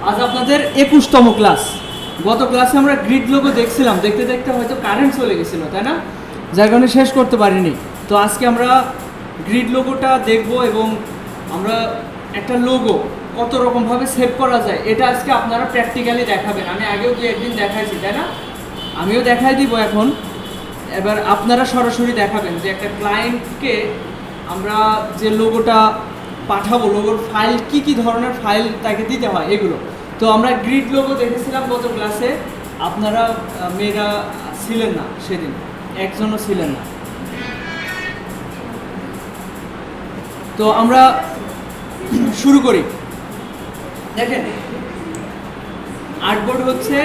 আজ আপনাদের 21তম ক্লাস। গত ক্লাসে আমরা গ্রিড লোগো দেখছিলাম, দেখতে দেখতে হয়তো কারেন্ট চলে গেছিল, তাই না? যার কারণে শেষ করতে পারিনি। তো আজকে আমরা গ্রিড লোগোটা দেখব এবং আমরা একটা লোগো কত রকমভাবে সেভ করা যায় এটা আজকে আপনারা প্র্যাকটিক্যালি দেখাবেন। আমি আগেও দু একদিন দেখাইছি, তাই না? আমিও দেখাই দিব এখন। এবার আপনারা সরাসরি দেখাবেন যে একটা ক্লায়েন্টকে আমরা যে লোগোটা পাঠাবো, লোগোর ফাইল কি কি ধরনের ফাইল তাকে দিতে হয় এগুলো। তো আমরা গ্রিড লোগো দেখেছিলাম গত ক্লাসে, আপনারা মেয়েরা ছিলেন না সেদিন, একজনও ছিলেন না। তো আমরা শুরু করি। দেখেন, আর্টবোর্ড হচ্ছে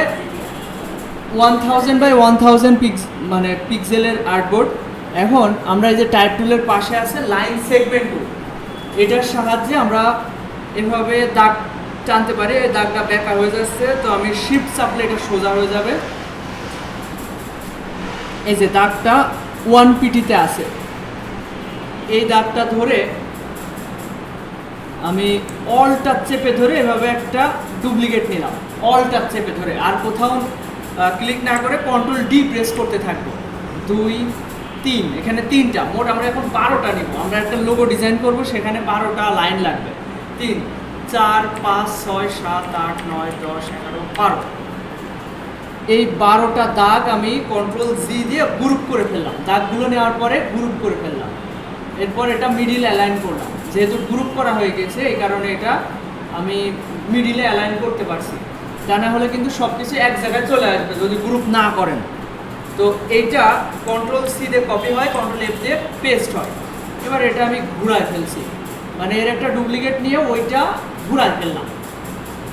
1000 বাই 1000 পিক্সেলের আর্টবোর্ড। এখন আমরা এই যে টাইপ টুলের পাশে আছে লাইন সেগমেন্ট টুল, এটার সাহায্যে আমরা এভাবে দাগ টানতে পারি। এই দাগটা বেকার হয়ে যাচ্ছে, তো আমি শিফট চাপলে এটা সোজা হয়ে যাবে। এই যে দাগটা 1 পিটিতে আছে, এই দাগটা ধরে আমি অলটা চেপে ধরে এভাবে একটা ডুপ্লিকেট নিলাম, অলটা চেপে ধরে, আর কোথাও ক্লিক না করে কন্ট্রোল ডি প্রেস করতে থাকবো। 2 3, এখানে 3টা, মোট আমরা এখন 12টা নিব। আমরা একটা লোগো ডিজাইন করব, সেখানে 12টা লাইন লাগবে। 3 4 5 6 7 8 9 10 11 12। এই 12টা দাগ আমি কন্ট্রোল জি দিয়ে গ্রুপ করে ফেললাম। দাগগুলো নেওয়ার পরে গ্রুপ করে ফেললাম। এরপর এটা মিডিল অ্যালাইন করলাম। যেহেতু গ্রুপ করা হয়ে গেছে, এই কারণে এটা আমি মিডিলে অ্যালাইন করতে পারছি। তা না হলে কিন্তু সব কিছু এক জায়গায় চলে আসবে যদি গ্রুপ না করেন। তো এইটা কন্ট্রোল সি দিয়ে কপি হয়, কন্ট্রোল এফ দিয়ে পেস্ট হয়। এবার এটা আমি ঘুরায় ফেলছি, মানে এর একটা ডুপ্লিকেট নিয়ে ওইটা ঘুরায় ফেললাম।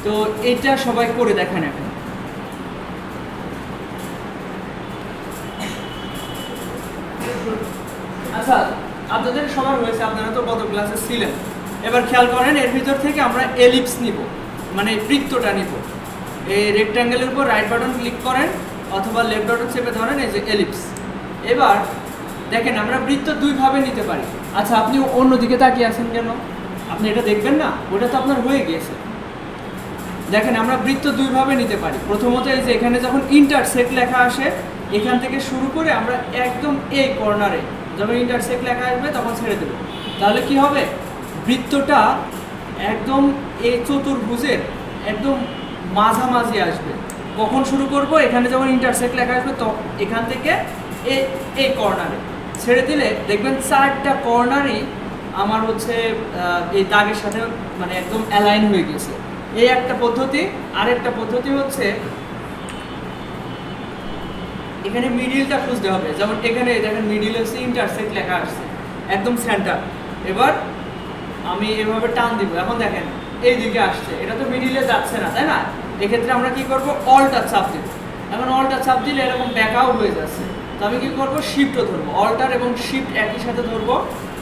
তো এইটা সবাই করে দেখেন এখন। আচ্ছা, আপনাদের সবার হয়েছে, আপনারা তো গত ক্লাসে ছিলেন। এবার খেয়াল করেন, এর ভিতর থেকে আমরা এলিপস নিব, মানে বৃত্তটা নিব। এই রেক্ট্যাঙ্গেলের উপর রাইট বাটন ক্লিক করেন অথবা লেফট বাটন চেপে ধরেন, এই যে এলিপস। এবার দেখেন, আমরা বৃত্ত দুইভাবে নিতে পারি। আচ্ছা, আপনি অন্যদিকে তাকিয়ে আছেন কেন? আপনি এটা দেখবেন না? ওটা তো আপনার হয়ে গিয়েছে। দেখেন, আমরা বৃত্ত দুইভাবে নিতে পারি। প্রথমত এই যে এখানে যখন ইন্টারসেক্ট লেখা আসে, এখান থেকে শুরু করে আমরা একদম এই কর্নারে যখন ইন্টারসেক্ট লেখা আসবে তখন ছেড়ে দেবো। তাহলে কি হবে? বৃত্তটা একদম এই চতুর্ভুজের একদম মাঝামাঝি আসবে। কখন শুরু করব? এখানে যখন ইন্টারসেক্ট লেখা আসবে, তো এখান থেকে এই কর্নারে ছেড়ে দিলে দেখবেন 4টা কর্নারই আমার হচ্ছে এই দাগের সাথে মানে একদম অ্যালাইন হয়ে গেছে। এই একটা পদ্ধতি। আরেকটা পদ্ধতি হচ্ছে এখানে মিডিলটা খুঁজতে হবে। যেমন এখানে দেখেন মিডিল হচ্ছে ইন্টারসেক্ট লেখা আসছে, একদম সেন্টার। এবার আমি এভাবে টান দিব, এখন দেখেন এই দিকে আসছে, এটা তো মিডিলে যাচ্ছে না, তাই না? এক্ষেত্রে আমরা কি করব? অল্টার চাপ দিব। এখন অল্টার চাপ দিলে এরকম ব্যাকাও হয়ে যাচ্ছে। তো আমি কি করব? শিফটও ধরবো, অল্টার এবং শিফট একই সাথে ধরবো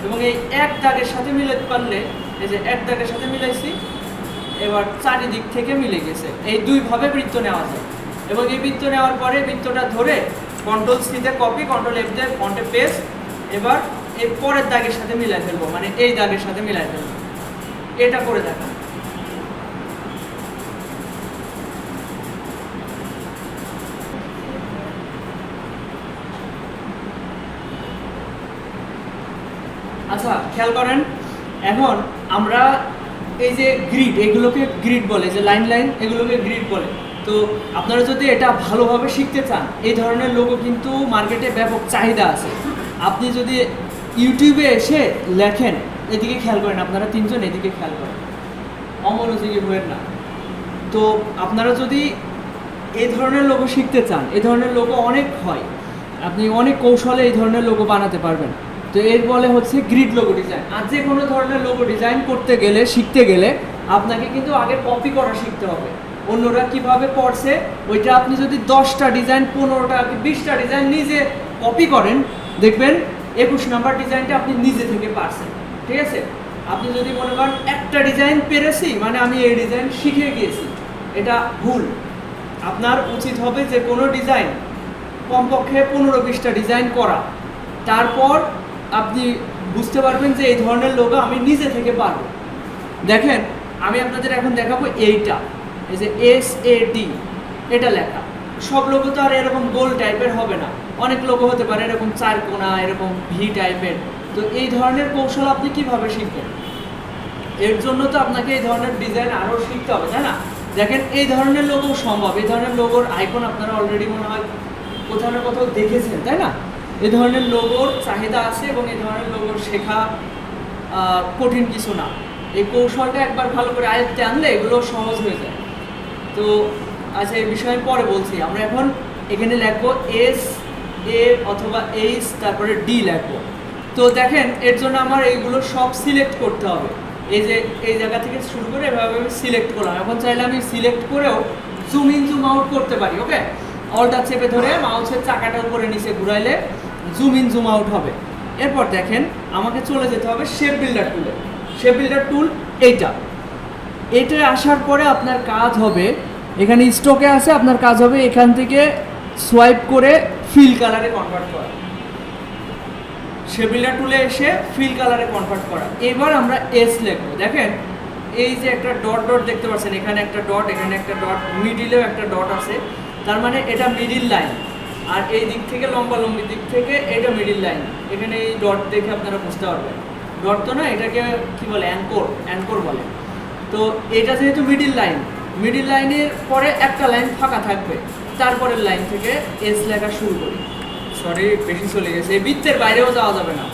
এবং এই এক দাগের সাথে মিলাতে পারলে, এই যে এক দাগের সাথে মিলাইছি, এবার চারিদিক থেকে মিলে গেছে। এই দুইভাবে বৃত্ত নেওয়া যায়। এবং এই বৃত্ত নেওয়ার পরে বৃত্তটা ধরে কন্ট্রোল সিতে কপি, কন্ট্রোল এফ দিয়ে ফন্টে পেস্ট। এবার এই পরের দাগের সাথে মিলাই ফেলবো, মানে এই দাগের সাথে মিলাই ফেলবো। এটা করে দেখা। আচ্ছা, খেয়াল করেন, এখন আমরা এই যে গ্রিড, এগুলোকে গ্রিড বলে, যে লাইন লাইন, এগুলোকে গ্রিড বলে। তো আপনারা যদি এটা ভালোভাবে শিখতে চান, এই ধরনের লোগো কিন্তু মার্কেটে ব্যাপক চাহিদা আছে। আপনি যদি ইউটিউবে এসে লেখেন, এদিকে খেয়াল করেন, আপনারা 3জন এদিকে খেয়াল করেন, অমনোযোগী হবেন না। তো আপনারা যদি এই ধরনের লোগো শিখতে চান, এই ধরনের লোগো অনেক হয়, আপনি অনেক কৌশলে এই ধরনের লোগো বানাতে পারবেন। তো এর বলে হচ্ছে গ্রিড লোগো ডিজাইন। আর যে কোনো ধরনের লোগো ডিজাইন করতে গেলে, শিখতে গেলে আপনাকে কিন্তু আগে কপি করা শিখতে হবে। অন্যরা কিভাবে পড়ছে ওইটা আপনি যদি 10টা ডিজাইন, 15টা কি 20টা ডিজাইন নিজে কপি করেন, দেখবেন 21 নাম্বার ডিজাইনটা আপনি নিজে থেকে পারছেন। ঠিক আছে? আপনি যদি মনে করেন একটা ডিজাইন পেরেছি মানে আমি এই ডিজাইন শিখে গিয়েছি, এটা ভুল। আপনার উচিত হবে যে কোনো ডিজাইন কমপক্ষে 15-20টা ডিজাইন করা। তারপর আপনি বুঝতে পারবেন যে এই ধরনের লোগো আমি নিজে থেকে পারবো। দেখেন, আমি আপনাদের এখন দেখাবো এইটা। এই যে SAD এটা লেখা। সব লোগো তো আর এরকম গোল টাইপের হবে না, অনেক লোগো হতে পারে এরকম চার কোণা, এরকম ভি টাইপের। তো এই ধরনের কৌশল আপনি কিভাবে শিখবেন? এর জন্য তো আপনাকে এই ধরনের ডিজাইন আরও শিখতে হবে, তাই না? দেখেন এই ধরনের লোগো সম্ভব, এই ধরনের লোগোর আইকন আপনারা অলরেডি মনে হয় কোথাও না কোথাও দেখেছেন, তাই না? এই ধরনের লোগোর চাহিদা আছে এবং এই ধরনের লোগোর শেখা কঠিন কিছু না। এই কৌশলটা একবার ভালো করে আয়ত্তে আনলে এগুলো সহজ হয়ে যায়। তো আচ্ছা, এই বিষয়ে পরে বলছি। আমরা এখন এখানে লিখবো SA অথবা H, তারপরে D লিখবো। তো দেখেন এর জন্য আমার এইগুলো সব সিলেক্ট করতে হবে। এই যে এই জায়গা থেকে শুরু করে এভাবে আমি সিলেক্ট করলাম। এখন চাইলে আমি সিলেক্ট করেও জুম ইন জুম আউট করতে পারি। ওকে, অলটা চেপে ধরে মাউসের চাকাটা উপরে নিচে ঘুরাইলে জুম ইন জুম আউট হবে। এরপর দেখেন আমাকে চলে যেতে হবে শেপ বিল্ডার টুলে। শেপ বিল্ডার টুল এইটা আসার পরে আপনার কাজ হবে, এখানে স্টকে আছে, আপনার কাজ হবে এখান থেকে সোয়াইপ করে ফিল কালারে কনভার্ট করা। শেপ বিল্ডার টুলে এসে ফিল কালারে কনভার্ট করা। এবার আমরা এস লিখবো। দেখেন এই যে একটা ডট ডট দেখতে পাচ্ছেন, এখানে একটা ডট, এখানে একটা ডট, মিডিলেও একটা ডট আছে, তার মানে এটা মিডিল লাইন। আর এই দিক থেকে লম্বা লম্বি দিক থেকে এটা মিডিল লাইন। এখানে এই ডট দেখে আপনারা বুঝতে পারবেন, ডট তো না, এটাকে কি বলে, অ্যাঙ্কর বলে। তো এটা যেহেতু মিডিল লাইন, মিডিল লাইনের পরে একটা লাইন ফাঁকা থাকবে, তারপরের লাইন থেকে এস লেখা শুরু করি। সরি, বেশি চলে গেছে, এই বৃত্তের বাইরেও যাওয়া যাবে না।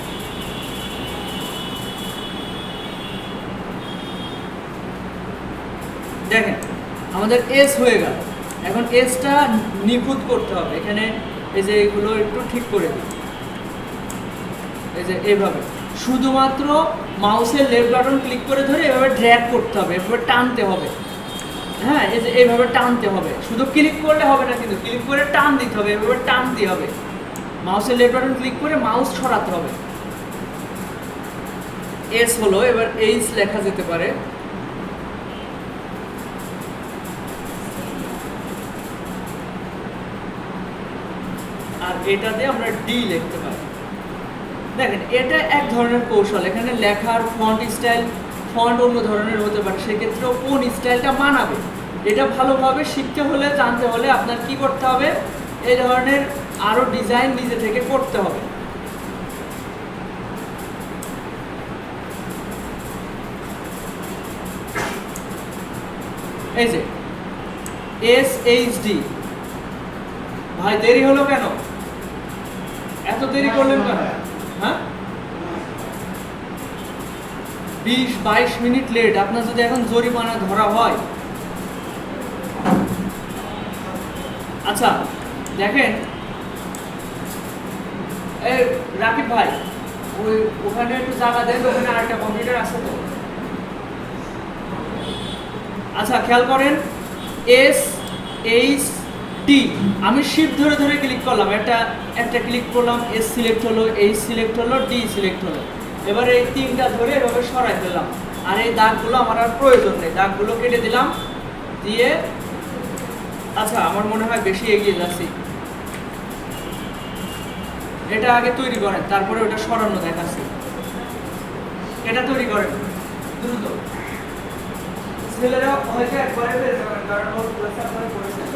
দেখেন আমাদের এস হয়ে গেল। এখন এসটা নিখুঁত করতে হবে। এখানে এই যে এগুলো একটু ঠিক করে দিই, এই যে এইভাবে শুধুমাত্র মাউসের লেফট বাটন ক্লিক করে ধরে এভাবে ড্র্যাগ করতে হবে, এভাবে টানতে হবে। হ্যাঁ, এই যে এইভাবে টানতে হবে, শুধু ক্লিক করলে হবে না, কিন্তু ক্লিক করে টান দিতে হবে, এভাবে টান দিতে হবে। মাউসের লেফট বাটন ক্লিক করে মাউস সরাতে হবে। এস হলো, এবার এইচ লেখা যেতে পারে। আর এটাতে আমরা ডি লিখতে পারি। দেখেন এটা এক ধরনের কৌশল। এখানে লেখার ফন্ট অন্য ধরনের হতে পারে, সেক্ষেত্রেও কোন স্টাইলটা মানাবে এটা ভালোভাবে শিখতে হলে, জানতে হলে আপনার কি করতে হবে, এই ধরনের আরও ডিজাইন নিজে থেকে করতে হবে। এই যে SHD, ভাই দেরি হলো কেন? এত দেরি করলেন কেন? হ্যাঁ, 20-22 মিনিট লেট। আপনার যদি এখন জরিমানা ধরা হয়। আচ্ছা দেখেন, এই রাকিব ভাই, ওখানে একটু জায়গা দেন, ওখানে আরেকটা কম্পিউটার আছে তো। আচ্ছা খেয়াল করেন, SHD আমি শিফট ধরে ধরে ক্লিক করলাম, একটা ক্লিক করলাম, এস সিলেক্ট হলো, এইচ সিলেক্ট হলো, ডি সিলেক্ট হলো। এবারে এই তিনটা ধরে এভাবে সরাই ফেললাম। আর এই দাগগুলো আমার আর প্রয়োজন নেই, দাগগুলো কেটে দিলাম দিয়ে। আচ্ছা আমার মনে হয় বেশি এগিয়ে যাচ্ছি, এটা আগে তৈরি করেন, তারপরে ওটা সরানো দেখাচ্ছি। এটা তৈরি করেন দ্রুত, ছেলেরা হয়তো একবারে পেয়ে যাবেন, কারণ ওর ক্লাসে আপনারা করেছেন।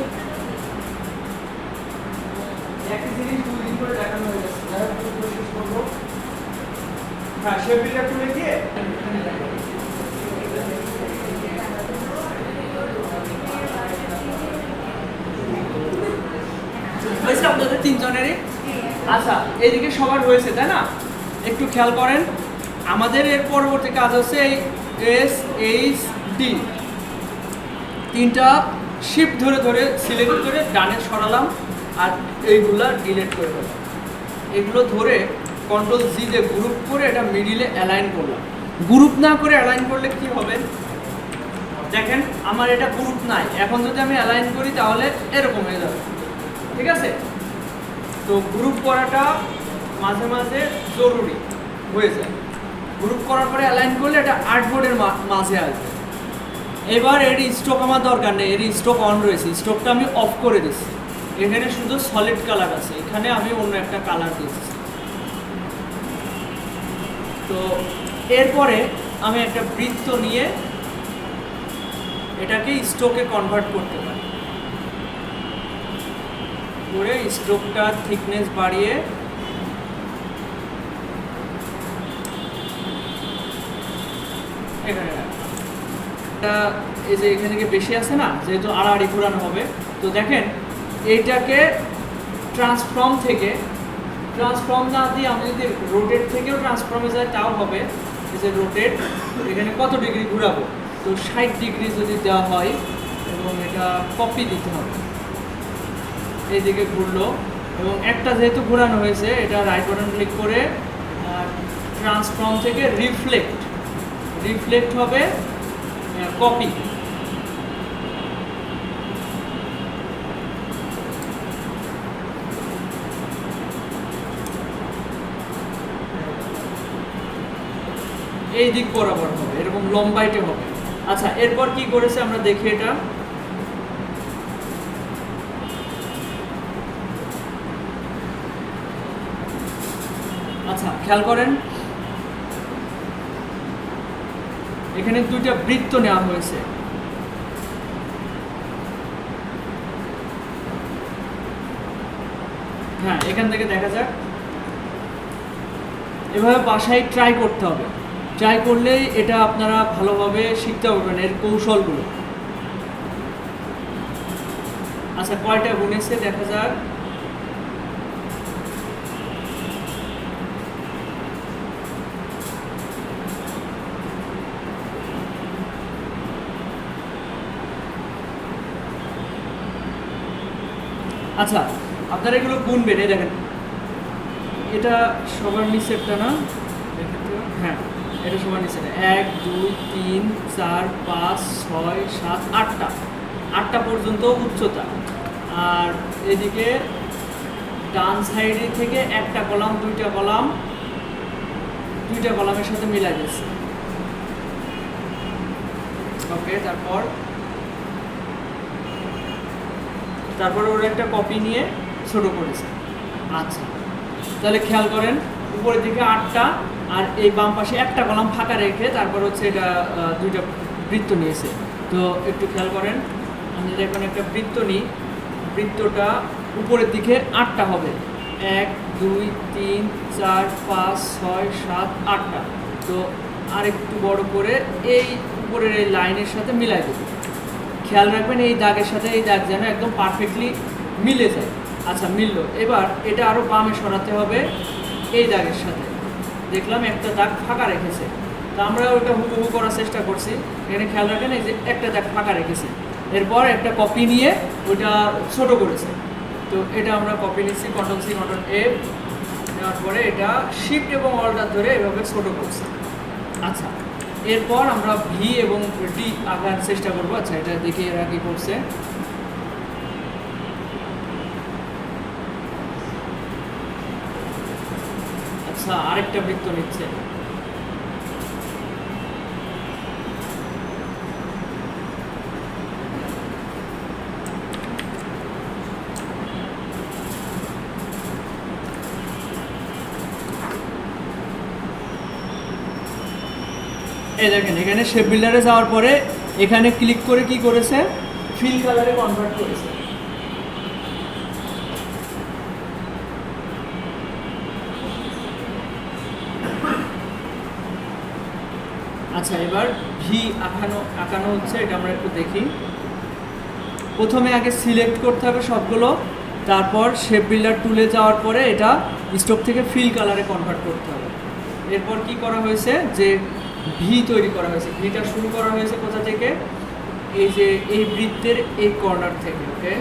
একই জিনিস 2 দিন করে দেখানো হয়ে গেছে। যারা কোশিশ করবো, হ্যাঁ শেপ বিল্ডার টুলে গিয়ে হয়েছে আপনাদের তিনজনেরই। আচ্ছা এইদিকে সবার হয়েছে তাই না? একটু খেয়াল করেন, আমাদের এর পরবর্তী কাজ হচ্ছে এই SHD তিনটা শিফট ধরে ধরে সিলেক্ট করে ডানে সরালাম, আর এইগুলা ডিলিট করে দিলাম। এগুলো ধরে কন্ট্রোল জি দিয়ে গ্রুপ করে এটা মিডিলে অ্যালাইন করলাম। গ্রুপ না করে অ্যালাইন করলে কি হবে, দেখেন আমার এটা গ্রুপ নাই। এখন যদি আমি অ্যালাইন করি তাহলে এরকম হয়ে যাবে, ঠিক আছে? তো গ্রুপ করাটা মাঝে মাঝে জরুরি হয়ে যায়। গ্রুপ করার পরে অ্যালাইন করলে এটা আর্টবোর্ডের মাঝে আসবে। এবার এর স্টক আমার দরকার নেই, এর স্টক অন রয়েছে, স্টকটা আমি অফ করে দিচ্ছি। এখানে শুধু সলিড কালার আছে, এখানে আমি অন্য একটা কালার দিচ্ছি। তো এরপরে আমি একটা বৃত্ত নিয়ে এটাকে স্ট্রোকে কনভার্ট করতে পারি, করে স্ট্রোকটার থিকনেস বাড়িয়ে এখানে এটা এই যে এখানে থেকে বেশি আছে না, যেহেতু আড়াআড়ি ঘোরানো হবে, তো দেখেন এইটাকে ট্রান্সফর্ম না দিয়ে আমি যদি রোটেট থেকেও ট্রান্সফর্মে যাই তাও হবে। এই যে রোটেট, এখানে কত ডিগ্রি ঘুরাবো, তো 60 ডিগ্রি যদি দেওয়া হয় এবং এটা কপি দিতে হবে, এইদিকে ঘুরলো এবং একটা যেহেতু ঘোরানো হয়েছে এটা রাইট বাটন ক্লিক করে ট্রান্সফর্ম থেকে রিফ্লেক্ট হবে কপি। এই দিক বরাবর হবে, এরকম লম্বাইটে হবে। আচ্ছা, এরপর কি করেছে আমরা দেখি এটা। আচ্ছা, খেয়াল করেন এখানে দুইটা বৃত্ত নেওয়া হয়েছে। হ্যাঁ, এখান থেকে দেখা যাক। এভাবে বাসায় ট্রাই করতে হবে, ট্রাই করলেই এটা আপনারা ভালোভাবে শিখতে পারবেন এর কৌশলগুলো। আচ্ছা, কয়টা গুনেছে দেখা যাক। আচ্ছা, আপনারা এগুলো গুনবেন। এই দেখেন এটা সবার নিচেরটা না, হ্যাঁ এটা সবার নিচেরটা। 1 2 3 4 5 6 7 8টা পর্যন্ত উচ্চতা। আর এদিকে ডান সাইডে থেকে একটা কলাম দুইটা কলামের সাথে মিলাই দিচ্ছে। ওকে, তারপরে ওরা একটা কপি নিয়ে ছোট করেছে। আচ্ছা, তাহলে খেয়াল করেন উপরের দিকে 8টা আর এই বাম পাশে একটা কলাম ফাঁকা রেখে তারপর হচ্ছে এটা দুইটা বৃত্ত নিয়েছে। তো একটু খেয়াল করেন, আমি যদি এখন একটা বৃত্ত নিই, বৃত্তটা উপরের দিকে 8টা হবে। 1 2 3 4 5 6 7 8টা। তো আর একটু বড় করে এই উপরের এই লাইনের সাথে মিলাই দেব। খেয়াল রাখবেন এই দাগের সাথে এই দাগ যেন একদম পারফেক্টলি মিলে যায়। আচ্ছা, মিললো। এবার এটা আরও বামে সরাতে হবে এই দাগের সাথে। দেখলাম একটা দাগ ফাঁকা রেখেছে, তো আমরা ওটা হুবহু করার চেষ্টা করছি। এখানে খেয়াল রাখেন এই যে একটা দাগ ফাঁকা রেখেছে, এরপর একটা কপি নিয়ে ওইটা ছোট করেছে। তো এটা আমরা কপি নিচ্ছি, Ctrl+C Ctrl+F নেওয়ার পরে এটা শিফট এবং অল্টার ধরে এভাবে ছোট করছি। আচ্ছা, এরপর আমরা ভি এবং ডি আঁকার চেষ্টা করবো। আচ্ছা, এটা দেখে এরা কি করছে। আচ্ছা, আরেকটা বৃত্ত নিচ্ছে। এই দেখেন এখানে শেপ বিল্ডারে যাওয়ার পরে এখানে ক্লিক করে কি করেছে, ফিল কালারে কনভার্ট করেছে। আচ্ছা, এবার ভি আঁকানো হচ্ছে, এটা আমরা একটু দেখি। প্রথমে আগে সিলেক্ট করতে হবে সবগুলো, তারপর শেপ বিল্ডার টুলে যাওয়ার পরে এটা স্টক থেকে ফিল কালারে কনভার্ট করতে হবে। এরপর কি করা হয়েছে, যে ভি তৈরি করা হয়েছে। ভিটা শুরু করা হয়েছে কোথা থেকে, এই যে এই বৃত্তের এই কর্নার থেকে। ওকে,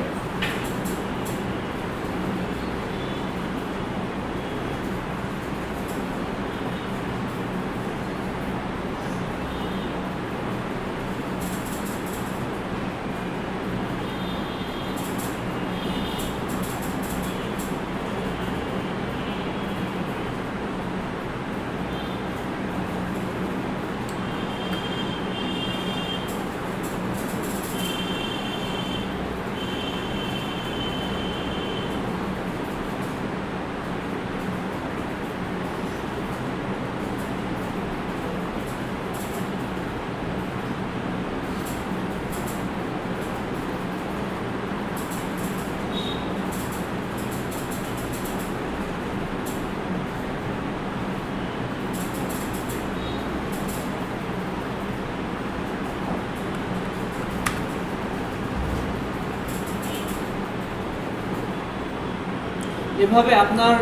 এভাবে আপনার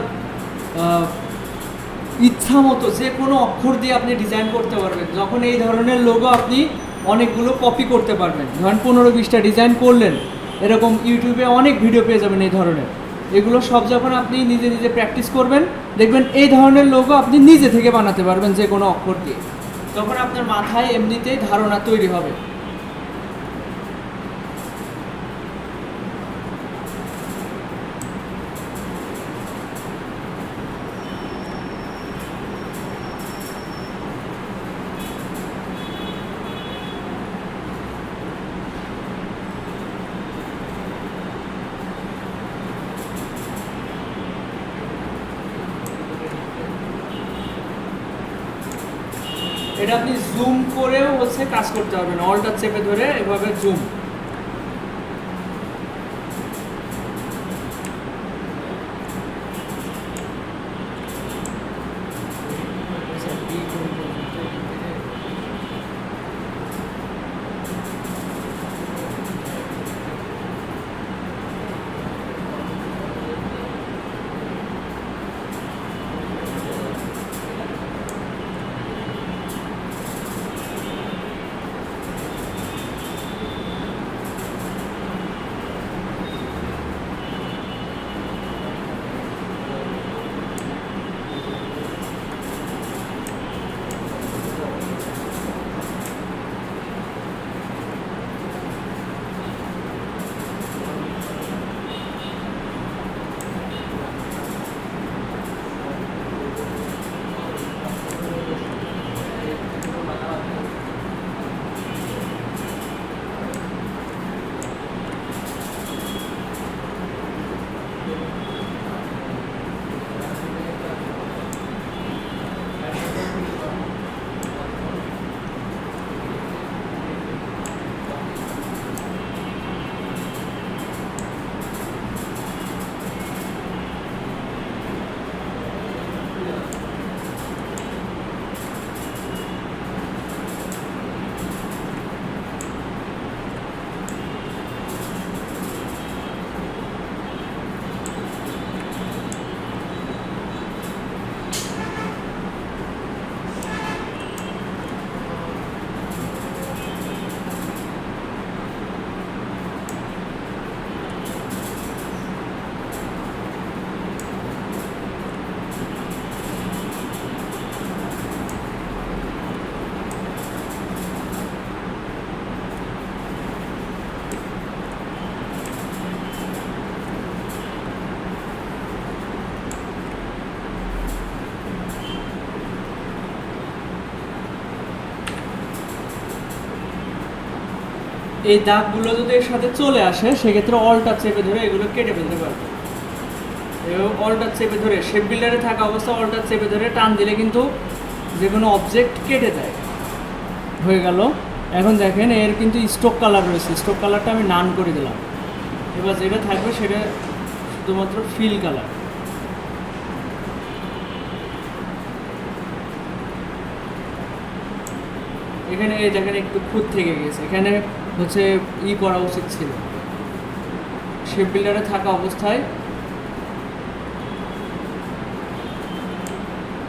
ইচ্ছা মতো যে কোনো অক্ষর দিয়ে আপনি ডিজাইন করতে পারবেন। যখন এই ধরনের লোগো আপনি অনেকগুলো কপি করতে পারবেন, ধরেন 15-20টা ডিজাইন করলেন, এরকম ইউটিউবে অনেক ভিডিও পেয়ে যাবেন এই ধরনের। এগুলো সব যখন আপনি নিজে নিজে প্র্যাকটিস করবেন, দেখবেন এই ধরনের লোগো আপনি নিজে থেকে বানাতে পারবেন যে কোনো অক্ষর দিয়ে। তখন আপনার মাথায় এমনিতেই ধারণা তৈরি হবে। এটা আপনি জুম করেও কাজ করতে পারবেন, অলটা চেপে ধরে এভাবে জুম। এই দাগগুলো যদি এর সাথে চলে আসে, সেক্ষেত্রে অলটা চেপে ধরে এগুলো কেটে ফেলতে পারবে। এবং অলটা চেপে ধরে শেপ বিল্ডারে থাকা অবস্থা অলটা চেপে ধরে টান দিলে কিন্তু যে কোনো অবজেক্ট কেটে দেয়। হয়ে গেল। এখন দেখেন এর কিন্তু স্টক কালার রয়েছে, স্টক কালারটা আমি নান করে দিলাম। এবার যেটা থাকবে সেটা শুধুমাত্র ফিল কালার। এখানে এই দেখেন একটু খুঁত থেকে গেছে, এখানে করা উচিত ছিল, শেপ বিল্ডারে থাকা অবস্থায়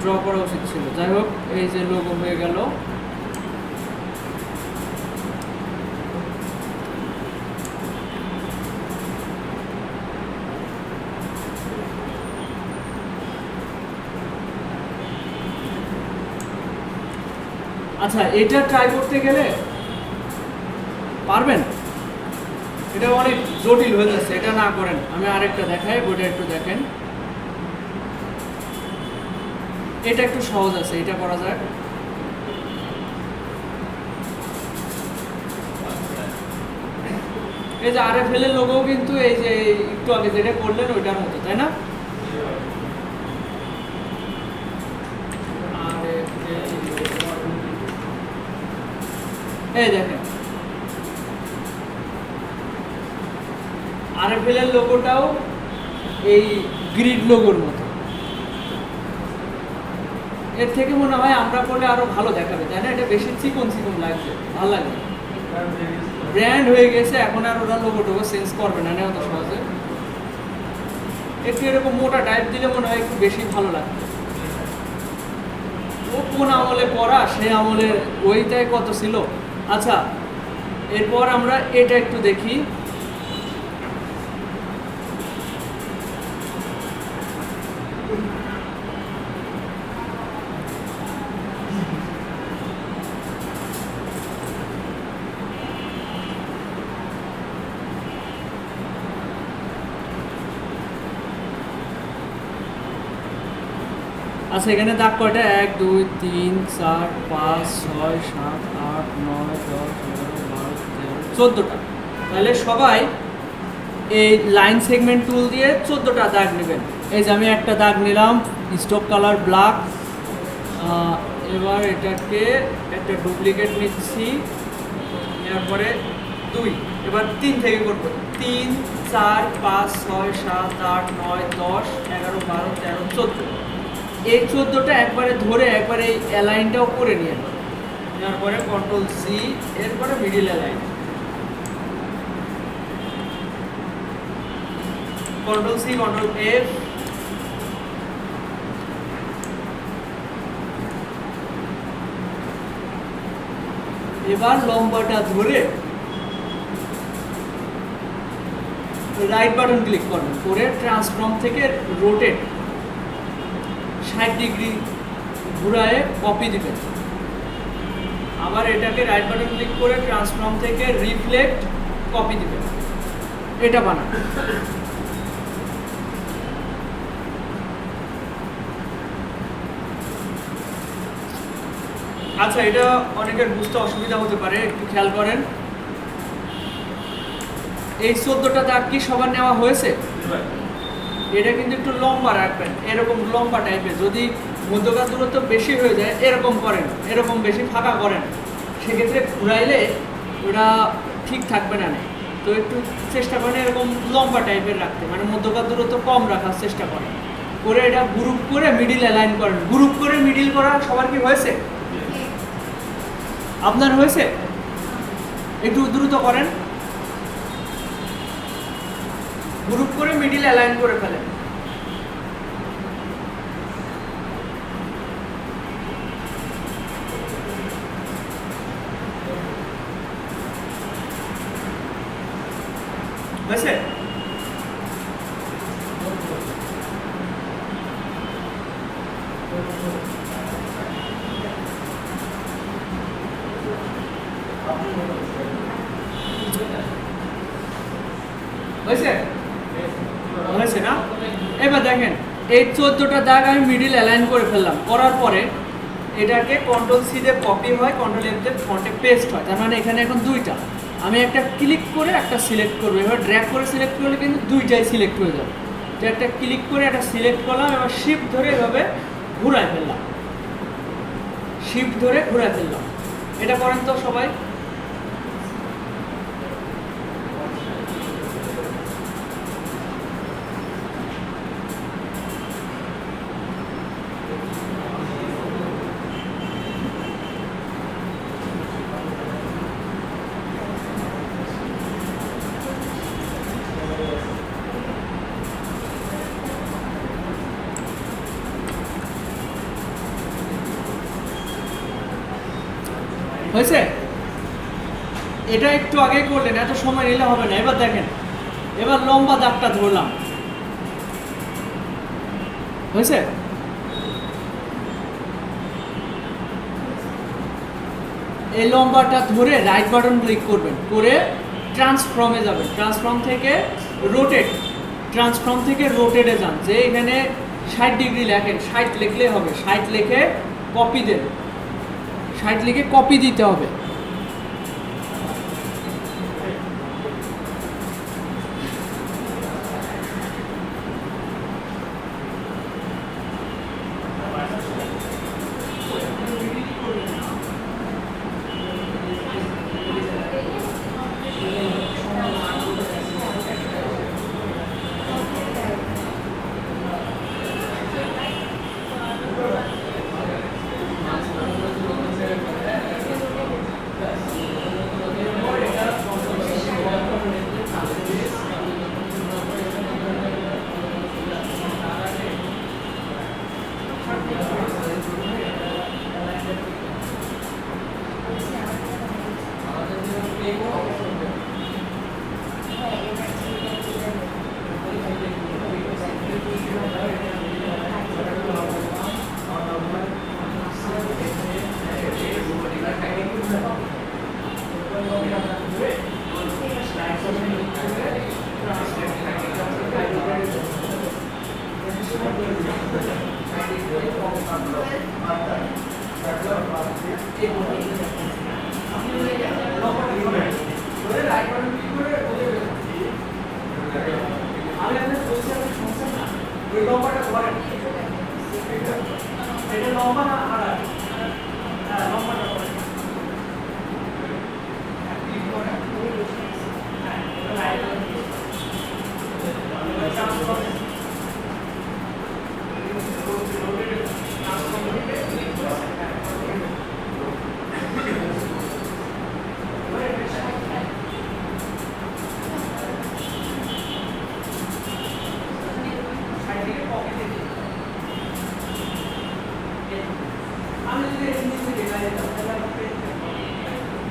ড্র করা উচিত ছিল। যাই হোক, এই যে লোগো হয়ে গেল। আচ্ছা, এটা ট্রাই করতে গেলে পারবেন? এটা অনেক জটিল হয়ে যাচ্ছে, এটা না করেন। আমি আরেকটা দেখাই, ওটা একটু দেখেন। এটা একটু সহজ আছে, এটা করা যায়। এই যে RFL এর লোগো কিন্তু এই যে একটু আগে যেটা করলেন ওইটার মতো, তাই না? এই দেখেন RFL এর লোগোটাও এই গ্রিড লোগোর মতো। এর থেকে মনে হয় আমরা করলে আরো ভালো দেখাবে, তাই না? এটা বেশি চিকন চিকন লাগছে, ভালো লাগছে। ব্র্যান্ড হয়ে গেছে, এখন আর ওরা লোগো টোগো চেঞ্জ করবে না, অত সহজে। একটু এরকম মোটা টাইপ দিলে মনে হয় একটু বেশি ভালো লাগবে। ও কোন আমলে পড়া, সে আমলের ওইটাই কত ছিল। আচ্ছা, এরপর আমরা এটা একটু দেখি। আচ্ছা, এখানে দাগ কয়টা? 1 2 3 4 5 6 7 8 9 10 11 12 13 14টা। তাহলে সবাই এই লাইন সেগমেন্ট টুল দিয়ে 14টা দাগ নেবেন। এই যে আমি একটা দাগ নিলাম, স্টোক কালার ব্ল্যাক। এবার এটাকে একটা ডুপ্লিকেট নিচ্ছি, এরপরে 2। এবার 3 থেকে করবো। 3 4 5 6 7 8 9 10 11 12 13 14। এই 14টা একবারে ধরে একবারে এই অ্যালাইনটাও করে নিয়ে নেওয়ার পরে কন্ট্রোল সি, এরপরে middle align, control C control F. এবার লম্বাটা ধরে রাইট বাটন ক্লিক করবেন, করে ট্রান্সফর্ম থেকে রোটেট 60 ডিগ্রি ঘুরায়ে কপি দিবেন। আবার এটাকে রাইট বাটন ক্লিক করে ট্রান্সফর্ম থেকে রিফ্লেক্ট কপি দিবেন। এটা বানান। আচ্ছা, এটা অনেকের বুঝতে অসুবিধা হতে পারে, একটু খেয়াল করেন। এই 14টা দাগ কি সবার নেওয়া হয়েছে? এটা কিন্তু একটু লম্বা রাখবেন, এরকম লম্বা টাইপের। যদি মধ্যকার দূরত্ব বেশি হয়ে যায় এরকম করেন, এরকম বেশি ফাঁকা করেন, সেক্ষেত্রে ঘুরাইলে ওটা ঠিক থাকবে না। তো একটু চেষ্টা করেন এরকম লম্বা টাইপের রাখতে, মানে মধ্যকার দূরত্ব কম রাখার চেষ্টা করেন। করে এটা গ্রুপ করে মিডিল অ্যালাইন করেন। গ্রুপ করে মিডিল করা সবার কি হয়েছে? আপনার হয়েছে? একটু দ্রুত করেন। গ্রুপ করে মিডিল অ্যালাইন করে ফেলেন। হয়েছে? হয়েছে? হয়েছে না? এবার দেখেন, এই 14টা দাগ আমি মিডিল অ্যালাইন করে ফেললাম। করার পরে এটাকে কন্ট্রোল সি দিয়ে কপি হয়, কন্ট্রোল এফ দিয়ে ফন্টে পেস্ট হয়। তার মানে এখানে এখন 2টা। আমি একটা ক্লিক করে একটা সিলেক্ট করবো। এবার ড্র্যাগ করে সিলেক্ট করলে কিন্তু 2টাই সিলেক্ট হয়ে যাবে। তো একটা ক্লিক করে একটা সিলেক্ট করলাম, এবার শিফট ধরে এভাবে ঘুরায় ফেললাম, শিফট ধরে ঘুরায় ফেললাম। এটা করেন তো সবাই। হয়েছে? এটা একটু আগে করলেন, এত সময় নিলে হবে না। এবার দেখেন, এবার লম্বা দাগটা ধরলাম। হয়েছে? এই লম্বাটা ধরে রাইট বাটন ক্লিক করবেন, করে ট্রান্সফর্মে যাবেন। ট্রান্সফর্ম থেকে রোটেট, ট্রান্সফর্ম থেকে রোটেটে যান। যে এখানে 60 ডিগ্রি লেখেন, 60 লিখলে হবে। 60 লিখে কপি দেন, 60 লিখে কপি দিতে হবে। ওই লম্বাটা ধরেন, এটা লম্বা না আড়াই? হ্যাঁ, লম্বাটা ধরেন। হ্যাঁ, ক্লিক করেন। হ্যাঁ, এটা লাইট করেন। চার্জ করেন। আমি যদি এই নিচে দেখা যেতাম তাহলে আমার পেজ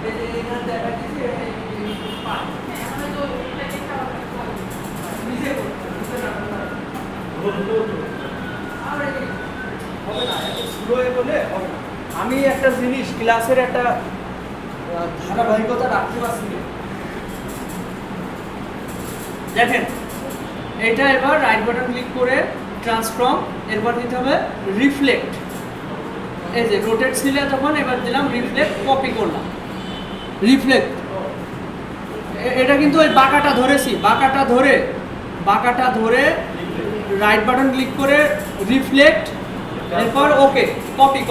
এই যে এখানে দেখা দিচ্ছে এই পাঁচ নিচে করতে নিচে না আমরা কি হবে না, এত স্লো বলে হবে না। আমি একটা জিনিস ক্লাসের একটা ধারাবাহিকতা রাখতে পারছি না। দেখেন এটা এবার রাইট বাটন ক্লিক করে ট্রান্সফর্ম, এরপর দিতে হবে রিফ্লেক্ট। এই যে রোটেট ছিল তখন, এবার দিলাম রিফ্লেক্ট, কপি করলাম রিফ্লেক্ট। এটা কিন্তু ওই বাঁকাটা ধরেছি, বাঁকাটা ধরে রাইট বাটন ক্লিক করে রিফ্লেক্ট, এরপর ওকে, কপি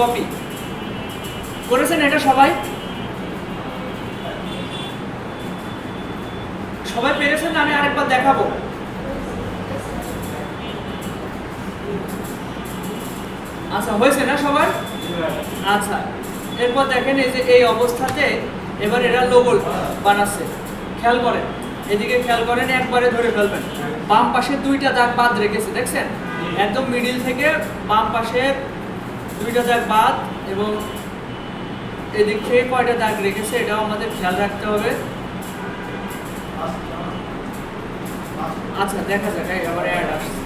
করেছেন এটা সবাই পেরেছেন? আমি আরেকবার দেখাবো। আচ্ছা, হয়েছে না সবার? আচ্ছা, এরপর দেখেন এই যে এই অবস্থাতে এবার এরা লোগো বানাচ্ছে। খেয়াল করেন, এদিকে খেয়াল করেন, একবারে ধরে ফেলবেন। বাম পাশে দুইটা দাগ বাদ রেখেছে, দেখছেন? একদম মিডিল থেকে বাম পাশের দুইটা দাগ বাদ, এবং এদিক থেকে কয়টা দাগ রেখেছে এটাও আমাদের খেয়াল রাখতে হবে। আচ্ছা, দেখা যাক, আবার অ্যাড আসছে।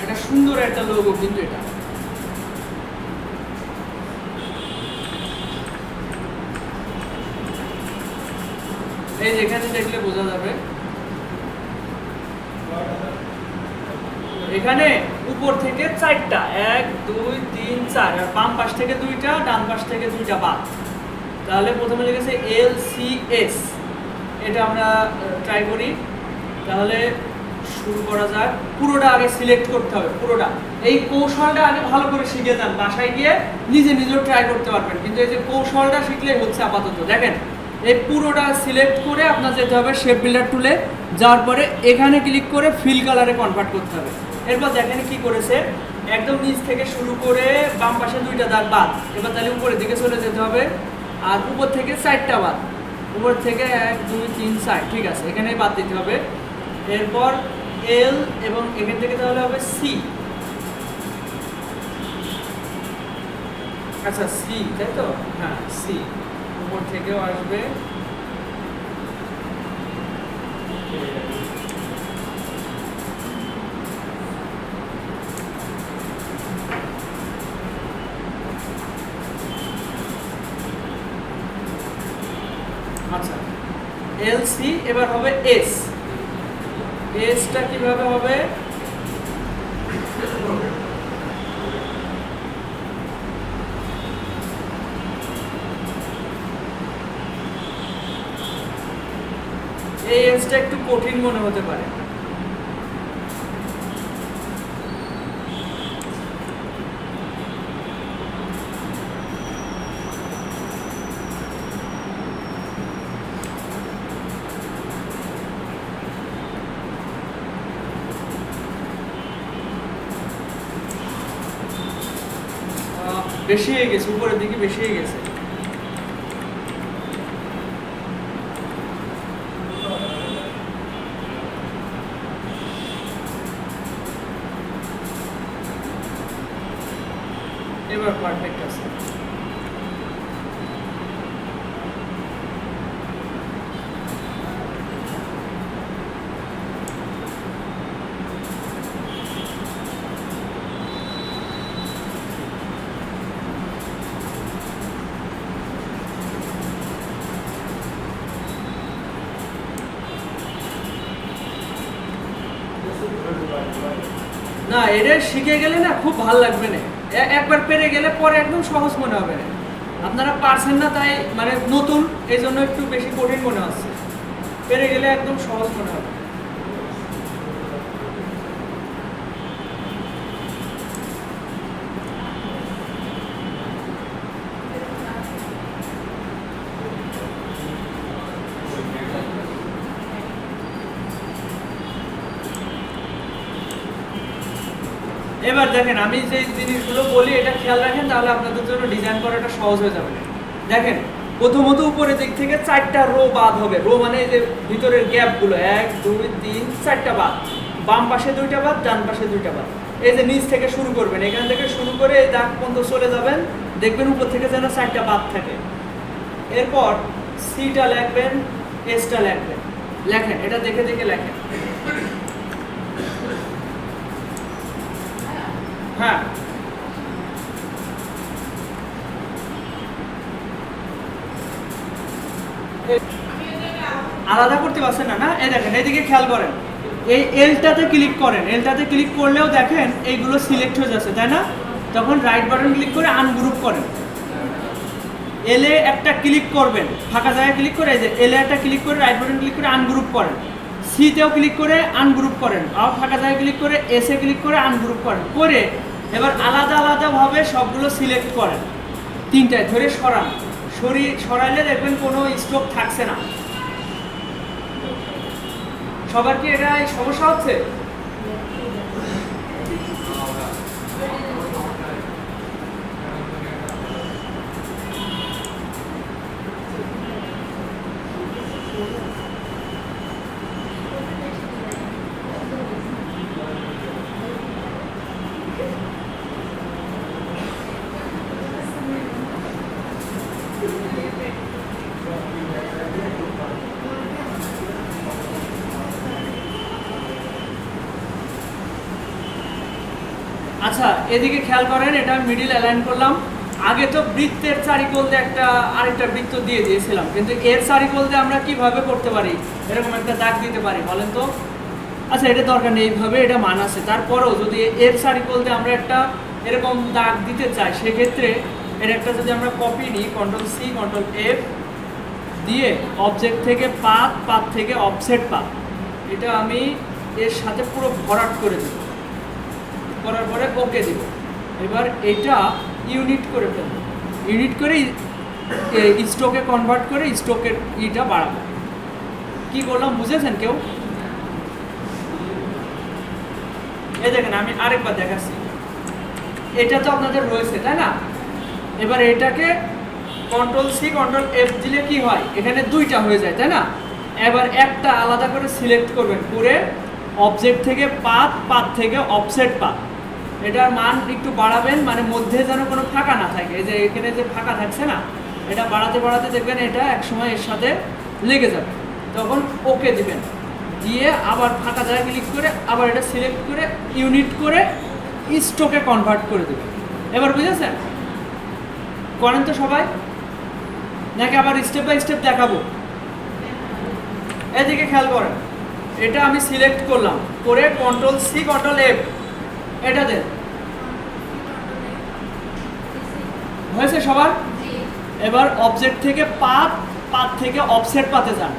এটা সুন্দর একটা লোগো কিন্তু এটা। এই যেখানে দেখলে বোঝা যাবে, এখানে উপর থেকে চারটা, 1 2 3 4, আর বাম পাশ থেকে দুইটা, ডান পাশ থেকে দুইটা বাদ। তাহলে প্রথমে লিখেছে LCS, এটা আমরা ট্রাই করি। তাহলে শুরু করা যাক। পুরোটা আগে সিলেক্ট করতে হবে, পুরোটা। এই কৌশলটা আগে ভালো করে শিখে যান, বাসায় গিয়ে নিজেও ট্রাই করতে পারবেন। কিন্তু এই যে কৌশলটা শিখলেই হচ্ছে আপাতত। দেখেন, এই পুরোটা সিলেক্ট করে আপনার যেতে হবে শেপ বিল্ডার টুলে, যাওয়ার পরে এখানে ক্লিক করে ফিল কালারে কনভার্ট করতে হবে। এরপর দেখেন কি করেছে, একদম নিচ থেকে শুরু করে বাম পাশে দুইটা দাগ বাদ। এবার তাহলে উপরের দিকে চলে যেতে হবে, আর উপর থেকে 4টা বাদ। উপর থেকে 1 2 3 4, ঠিক আছে, এখানে বাদ দিতে হবে। এরপর L, এবং এখান থেকে তাহলে হবে C। আচ্ছা, C, তাই তো? হ্যাঁ, C উপর থেকেও আসবে। আচ্ছা, LC, এবার হবে S। এসটা কিভাবে হবে? এই এসটা একটু কঠিন মনে হতে পারে। বেশি হয়ে গেছে, উপরের দিকে বেশি হয়ে গেছে। এবার পারফেক্ট আছে। না, এটা শিখে গেলে না খুব ভালো লাগবে না, একবার পেরে গেলে পরে একদম সহজ মনে হবে না। আপনারা পারছেন না তাই মানে নতুন, এই জন্য একটু বেশি কঠিন মনে হচ্ছে, পেরে গেলে একদম সহজ মনে হবে। এবার দেখেন আমি যে জিনিসগুলো বলি এটা খেয়াল রাখেন, তাহলে আপনাদের জন্য ডিজাইন করাটা সহজ হয়ে যাবে। দেখেন প্রথমত উপরের দিক থেকে 4টা রো বাদ হবে, রো মানে এই যে ভিতরের গ্যাপগুলো 1 2 3 4টা বাদ, বাম পাশে 2টা বাদ, ডান পাশে 2টা বাদ। এই যে নিচ থেকে শুরু করবেন, এখান থেকে শুরু করে এই দাগ পর্যন্ত চলে যাবেন, দেখবেন উপর থেকে যেন 4টা বাদ থাকে। এরপর সিটা লিখবেন, এসটা লিখবেন, লেখেন, এটা দেখে দেখে লেখেন। হ্যাঁ আলাদা করতে পারছেন না? না, এই দেখেন এইদিকে খেয়াল করেন, এই এলটাতে ক্লিক করেন, এলটাতে ক্লিক করলেও দেখেন এইগুলো সিলেক্ট হয়ে যাচ্ছে, তাই না? তখন রাইট বাটন ক্লিক করে আনগ্রুপ করেন, এলে একটা ক্লিক করবেন, ফাঁকা জায়গায় ক্লিক করে এই যে এলে একটা ক্লিক করে রাইট বাটন ক্লিক করে আনগ্রুপ করেন, সিতেও ক্লিক করে আনগ্রুপ করেন, আবার ফাঁকা জায়গায় ক্লিক করে এসে ক্লিক করে আনগ্রুপ করেন, করে এবার আলাদা আলাদাভাবে সবগুলো সিলেক্ট করেন, 3টায় ধরে সরান, সরাইলে দেখবেন কোনো স্ট্রোক থাকছে না। সবার কি এটা সমস্যা হচ্ছে? আচ্ছা এদিকে খেয়াল করেন, এটা মিডিল অ্যালাইন করলাম। আগে তো বৃত্তের চারিকোল দিয়ে একটা আরেকটা বৃত্ত দিয়ে দিয়েছিলাম, কিন্তু এর চারিকোল দিয়ে আমরা কিভাবে করতে পারি, এরকম একটা দাগ দিতে পারি বলেন তো? আচ্ছা এটা দরকার নেই, এইভাবে এটা মান আছে। তারপরেও যদি এর চারিকোল দিয়ে আমরা একটা এরকম দাগ দিতে চাই, সেক্ষেত্রে এর একটা যদি আমরা কপি নিই, Ctrl+C Ctrl+F দিয়ে অবজেক্ট থেকে পাথ, পাথ থেকে অফসেট পাথ, এটা আমি এর সাথে পুরো ভরাট করে দেব, করার পরে ওকে দিব। এবার এটা ইউনিট করে ফেলবো, ইউনিট করে স্ট্রোকে কনভার্ট করে স্ট্রোকের ইটা বাড়াবো। কি করলাম বুঝেছেন কেউ? এই দেখেন আমি আরেকবার দেখাচ্ছি, এটা তো আপনাদের রয়েছে তাই না? এবার এটাকে Ctrl+C Ctrl+F দিলে কি হয়, এখানে 2টা হয়ে যায় তাই না? এবার একটা আলাদা করে সিলেক্ট করবেন, করে অবজেক্ট থেকে পাথ, পাথ থেকে অফসেট পাথ, এটার মান একটু বাড়াবেন, মানে মধ্যে যেন কোনো ফাঁকা না থাকে, এই যে এখানে যে ফাঁকা থাকছে না, এটা বাড়াতে বাড়াতে দেখবেন এটা একসময় এর সাথে লেগে যাবে, তখন ওকে দিবেন, দিয়ে আবার ফাঁকা জায়গায় ক্লিক করে আবার এটা সিলেক্ট করে ইউনিট করে স্ট্রোকে কনভার্ট করে দেবেন। এবার বুঝেছেন? করেন তো সবাই, নাকি আবার স্টেপ বাই স্টেপ দেখাবো? এদিকে খেয়াল করেন, এটা আমি সিলেক্ট করলাম, করে Ctrl+C Ctrl+F এটা দেন, হয়েছে সবার? এবার অবজেক্ট থেকে পাথ, পাথ থেকে অফসেট পাথে যান,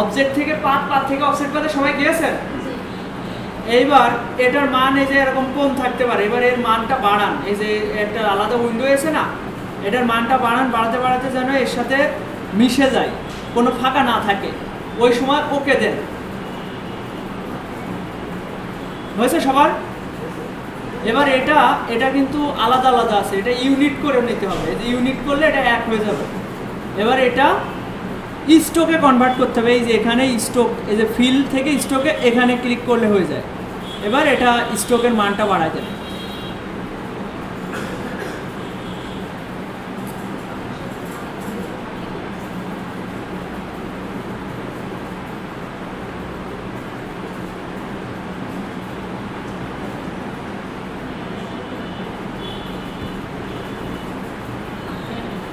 অবজেক্ট থেকে পাথ, পাথ থেকে অফসেট পাথে সবাই গিয়েছেন? এইবার এটার মান এই যে এরকম কম থাকতে পারে, এবার এর মানটা বাড়ান, এই যে একটা আলাদা উইন্ডো এসে না, এটার মানটা বাড়ান, বাড়াতে বাড়াতে যেন এর সাথে মিশে যায়, কোনো ফাঁকা না থাকে, ওই সময় ওকে দেন। হয়েছে সবার? এবার এটা কিন্তু আলাদা আলাদা আছে, এটা ইউনিট করে নিতে হবে, এই যে ইউনিট করলে এটা এক হয়ে যাবে। এবার এটা স্ট্রোকে কনভার্ট করতে হবে, এই যে এখানে স্ট্রোক, এই যে ফিল থেকে স্ট্রোকে এখানে ক্লিক করলে হয়ে যায়। এবার এটা স্ট্রোকের মানটা বাড়ায় দেবে।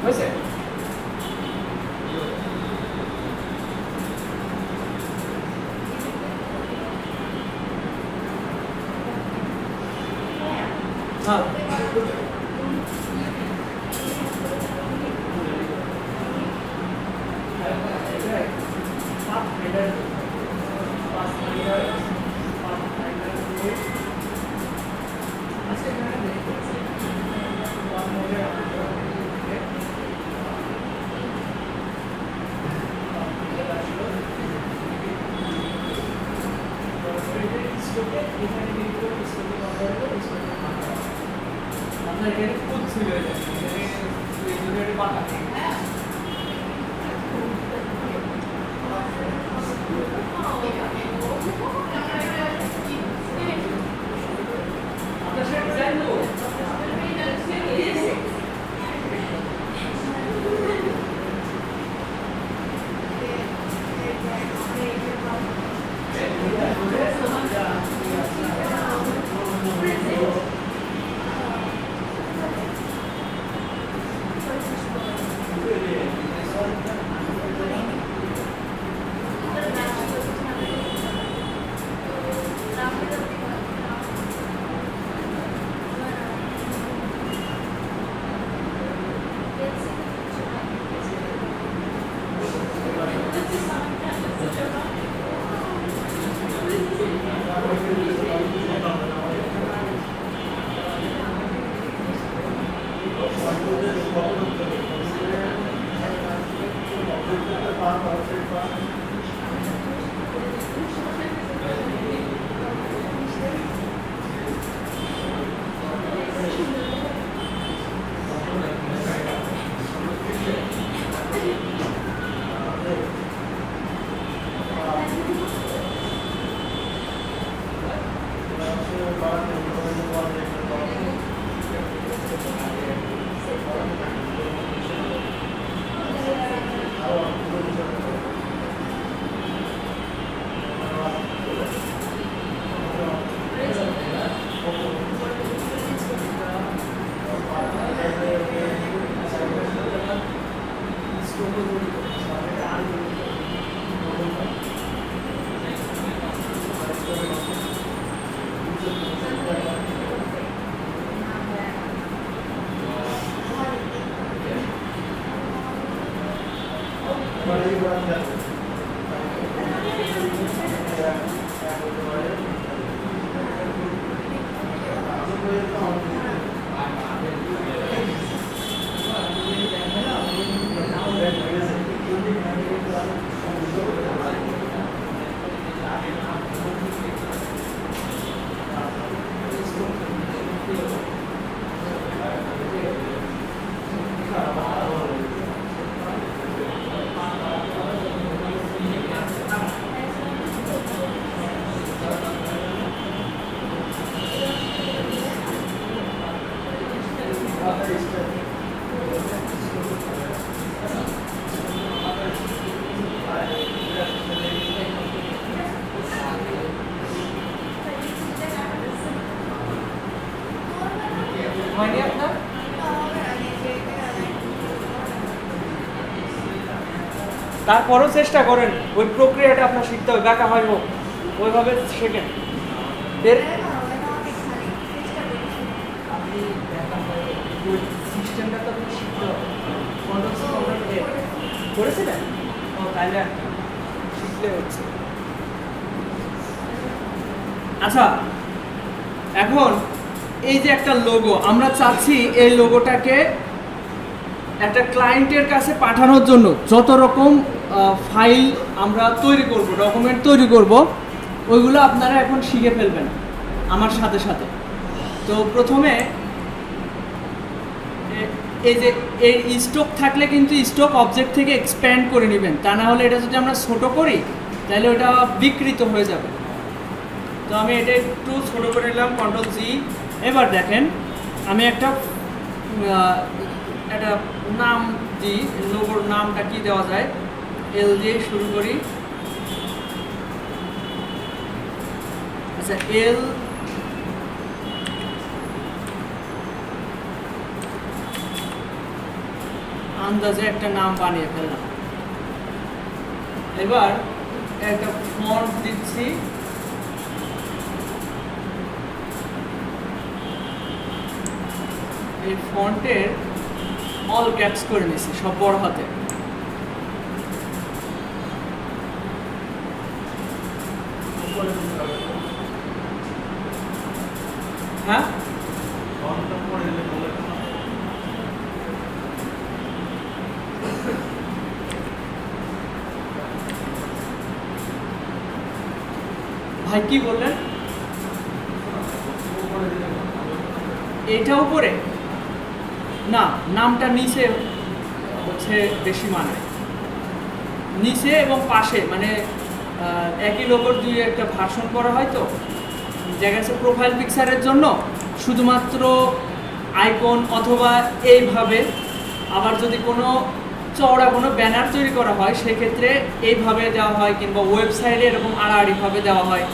হয়েছে? হ্যাঁ আপনার এখানে খুদ ছিল এখানে পাতা আপনার সাথে যাই তো হয়নি আপনার তারপরও চেষ্টা করেন ওই প্রক্রিয়াটা আপনার শিখতে হবে বাঁকা হয় হোক ওইভাবে শেখেন এর আপনি সিস্টেমটা তো আপনি শিখতে হবে করেছিলেন ও তাহলে শিখলে হচ্ছে আচ্ছা এখন এই যে একটা লোগো আমরা চাচ্ছি এই লোগোটাকে একটা ক্লায়েন্টের কাছে পাঠানোর জন্য যত রকম ফাইল আমরা তৈরি করব ডকুমেন্ট তৈরি করব ওইগুলো আপনারা এখন শিখে ফেলবেন আমার সাথে সাথে তো প্রথমে এই যে এই স্টক থাকলে কিন্তু স্টক অবজেক্ট থেকে এক্সপ্যান্ড করে নেবেন তা না হলে এটা যদি আমরা ছোট করি তাহলে ওটা বিকৃত হয়ে যাবে তো আমি এটা একটু ছোট করে নিলাম কন্ট্রোল জি এবার দেখেন আমি একটা নাম দিই লোগোর নামটা কি দেওয়া যায় এল দিয়ে শুরু করি আচ্ছা এল আন্দাজে একটা নাম বানিয়ে ফেললাম এবার একটা ফন্ট দিচ্ছি এই ফন্টের অল ক্যাপস করে নিছি, সব বড় হাতে। হ্যাঁ, ভাই কি বললেন? এটা উপরে না, নামটা নিচে হচ্ছে বেশি মানায়। নিচে এবং পাশে মানে একই লোগোর দুই একটা ভার্সন করা হয়, তো দেখা যাচ্ছে প্রোফাইল পিকচারের জন্য শুধুমাত্র আইকন অথবা এইভাবে, আবার যদি কোনো চওড়া কোনো ব্যানার তৈরি করা হয় সেক্ষেত্রে এইভাবে দেওয়া হয়, কিংবা ওয়েবসাইটে এরকম আড়াআড়িভাবে দেওয়া হয়।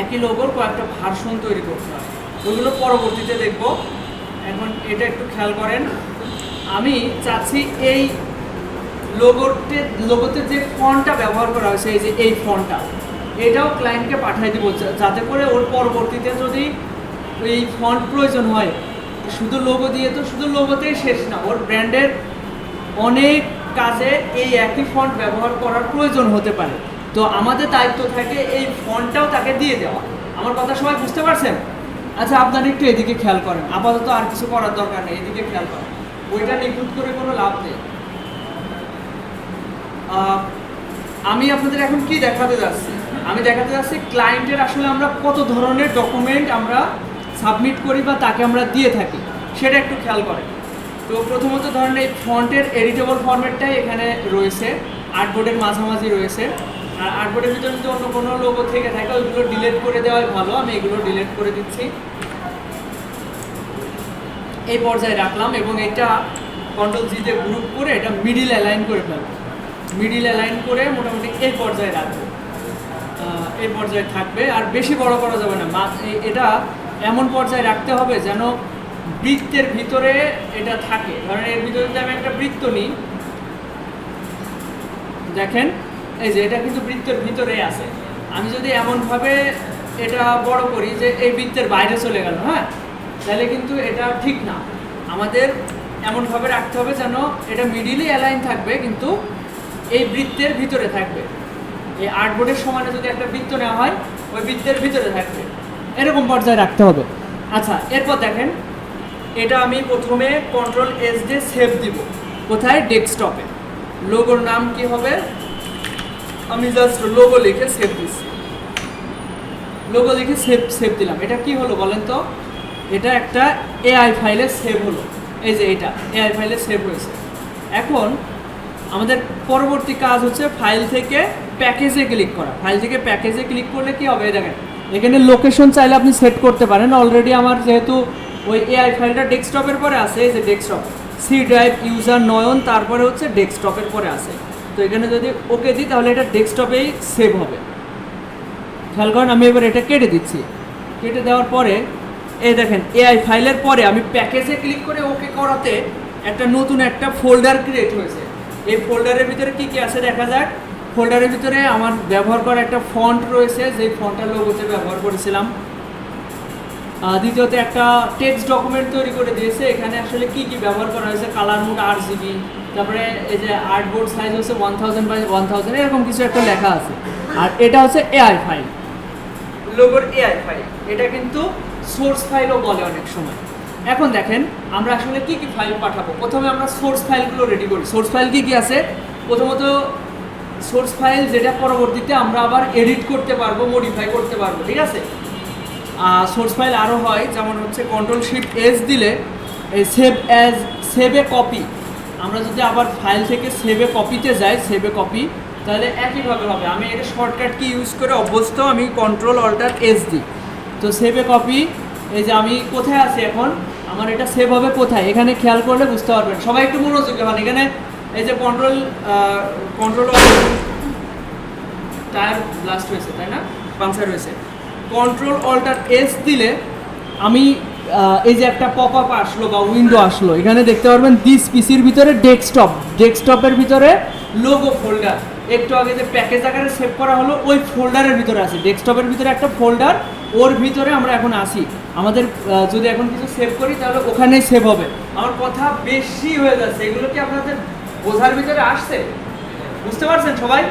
একই লোগোর কয়েকটা ভার্সন তৈরি করতে হয়, ওইগুলো পরবর্তীতে দেখব। এখন এটা একটু খেয়াল করেন, আমি চাচ্ছি এই লোগোতে যে ফন্টটা ব্যবহার করা হয়েছে, এই যে এই ফন্টটা, এটাও ক্লায়েন্টকে পাঠিয়ে দিব, যাতে করে ওর পরবর্তীতে যদি এই ফন্ট প্রয়োজন হয়, শুধু লোগো দিয়ে তো শুধু লোগোতেই শেষ না, ওর ব্র্যান্ডের অনেক কাজে এই একই ফন্ট ব্যবহার করার প্রয়োজন হতে পারে। তো আমাদের দায়িত্ব থাকে এই ফন্টটাও তাকে দিয়ে দেওয়া। আমার কথা সবাই বুঝতে পারছেন? আচ্ছা, আপনারা একটু এদিকে খেয়াল করেন, আপাতত আর কিছু করার দরকার নেই, এদিকে খেয়াল করেন। ওইটা নিখুঁত করে কোনো লাভ নেই। আমি আপনাদের এখন কি দেখাতে যাচ্ছি? আমি দেখাতে যাচ্ছি ক্লায়েন্টের আসলে আমরা কত ধরনের ডকুমেন্ট আমরা সাবমিট করি বা তাকে আমরা দিয়ে থাকি, সেটা একটু খেয়াল করেন। তো প্রথমত ধরেন এই ফন্টের এডিটেবল ফরম্যাটটাই এখানে রয়েছে, আর্টবোর্ডের মাঝামাঝি রয়েছে। আর আর্টবোর্ডের ভিতরে যদি অন্য কোনো লোগো থেকে থাকে ওইগুলো ডিলিট করে দেওয়াই ভালো। আমি এগুলো ডিলিট করে দিচ্ছি, এই পর্যায়ে রাখলাম, এবং এটা কন্ট্রোল জি তে গ্রুপ করে এটা মিডিল অ্যালাইন করে ফেলবো। মিডিল অ্যালাইন করে মোটামুটি এই পর্যায়ে রাখবো, এই পর্যায়ে থাকবে। আর বেশি বড় করা যাবে না, এটা এমন পর্যায়ে রাখতে হবে যেন বৃত্তের ভিতরে এটা থাকে। ধরেন এর ভিতরে যদি আমি একটা বৃত্ত নিই, দেখেন এই যে এটা কিন্তু বৃত্তের ভিতরে আছে। আমি যদি এমনভাবে এটা বড় করি যে এই বৃত্তের বাইরে চলে গেল, হ্যাঁ, তাহলে কিন্তু এটা ঠিক না। আমাদের এমনভাবে রাখতে হবে যেন এটা মিডিলে অ্যালাইন থাকবে, কিন্তু এই বৃত্তের ভিতরে থাকবে। এই আর্টবোর্ডের সমানে যদি একটা বৃত্ত নেওয়া হয়, ওই বৃত্তের ভিতরে থাকবে, এরকম পর্যায়ে রাখতে হবে। আচ্ছা, এরপর দেখেন এটা আমি প্রথমে কন্ট্রোল এস দিয়ে সেভ দিব। কোথায়? ডেস্কটপে। লোগোর নাম কি হবে? আমি জাস্ট লোগো লিখে সেভ দিচ্ছি। লোগো লিখে সেভ দিলাম। এটা কি হলো বলেন তো? এটা একটা এআই ফাইলে সেভ হলো। এই যে এটা এআই ফাইলে সেভ হয়েছে। এখন আমাদের পরবর্তী কাজ হচ্ছে ফাইল থেকে প্যাকেজে ক্লিক করা। ফাইল থেকে প্যাকেজে ক্লিক করলে কি হবে? দেখেন এখানে লোকেশন চাইলে আপনি সেট করতে পারেন। অলরেডি আমার যেহেতু ওই এআই ফাইলটা ডেস্কটপের পরে আছে, এই যে ডেস্কটপ, সি ড্রাইভ ইউজার নয়ন, তারপরে হচ্ছে ডেস্কটপের পরে আছে। তো এখানে যদি ওকে দিই তাহলে এটা ডেস্কটপেই সেভ হবে। খেয়াল করেন, আমি এবার এটা কেটে দিচ্ছি। কেটে দেওয়ার পরে এই দেখেন এআই ফাইলের পরে আমি প্যাকেজে ক্লিক করে ওকে করাতে একটা নতুন একটা ফোল্ডার ক্রিয়েট হয়েছে। এই ফোল্ডারের ভিতরে কি কি আছে দেখা যাক। ফোল্ডারের ভিতরে আমার ব্যবহার করা একটা ফন্ট রয়েছে, যে ফন্টটা লোগোতে ব্যবহার করেছিলাম। দ্বিতীয়ত একটা টেক্সট ডকুমেন্ট তৈরি করে দিয়েছে। এখানে আসলে কি কি ব্যবহার করা হয়েছে, কালার মোড 8GB, তারপরে এই যে আর্টবোর্ড সাইজ হচ্ছে 1000 বাই 1000, এরকম কিছু একটা লেখা আছে। আর এটা হচ্ছে এআই ফাইল, লোগোর এআই ফাইল। এটা কিন্তু সোর্স ফাইলও বলে অনেক সময়। এখন দেখেন আমরা আসলে কি কি ফাইল পাঠাবো। প্রথমে আমরা সোর্স ফাইলগুলো রেডি করি। সোর্স ফাইল কি কি আছে? প্রথমত সোর্স ফাইল, যেটা পরবর্তীতে আমরা আবার এডিট করতে পারবো, মডিফাই করতে পারবো, ঠিক আছে। সোর্স ফাইল আরও হয়, যেমন হচ্ছে কন্ট্রোল শিফট এস দিলে এই সেভ এ কপি। আমরা যদি আবার ফাইল থেকে সেভ এ কপিতে যাই, সেভ এ কপি, তাহলে একইভাবে হবে। আমি এটা শর্টকাট কি ইউজ করে অভ্যস্ত, আমি কন্ট্রোল অল্টার এস দিই। তো সেভ এ কপি, এই যে আমি কোথায় আছি এখন, আমার এটা সেভ হবে কোথায়, এখানে খেয়াল করলে বুঝতে পারবেন। সবাই একটু মনোযোগী হন। এখানে এই যে কন্ট্রোল টায়ার ব্লাস্ট হয়েছে, তাই না, পাংচার হয়েছে। কন্ট্রোল অল্টার এস দিলে আমি এই যে একটা পপ আপ আসলো বা উইন্ডো আসলো, এখানে দেখতে পারবেন দিস পিসির ভিতরে ডেস্কটপের ভিতরে লোগো ফোল্ডার, একটু আগে যে প্যাকেজ আকারে সেভ করা হলো ওই ফোল্ডারের ভিতরে আছে, ডেস্কটপের ভিতরে একটা ফোল্ডার, ওর ভিতরে আমরা এখন আসি। আমাদের যদি এখন কিছু সেভ করি তাহলে ওখানেই সেভ হবে। আমার কথা বেশি হয়ে যাচ্ছে, এগুলো কি আপনাদের বোঝার ভিতরে আসছে? বুঝতে পারছেন সবাই?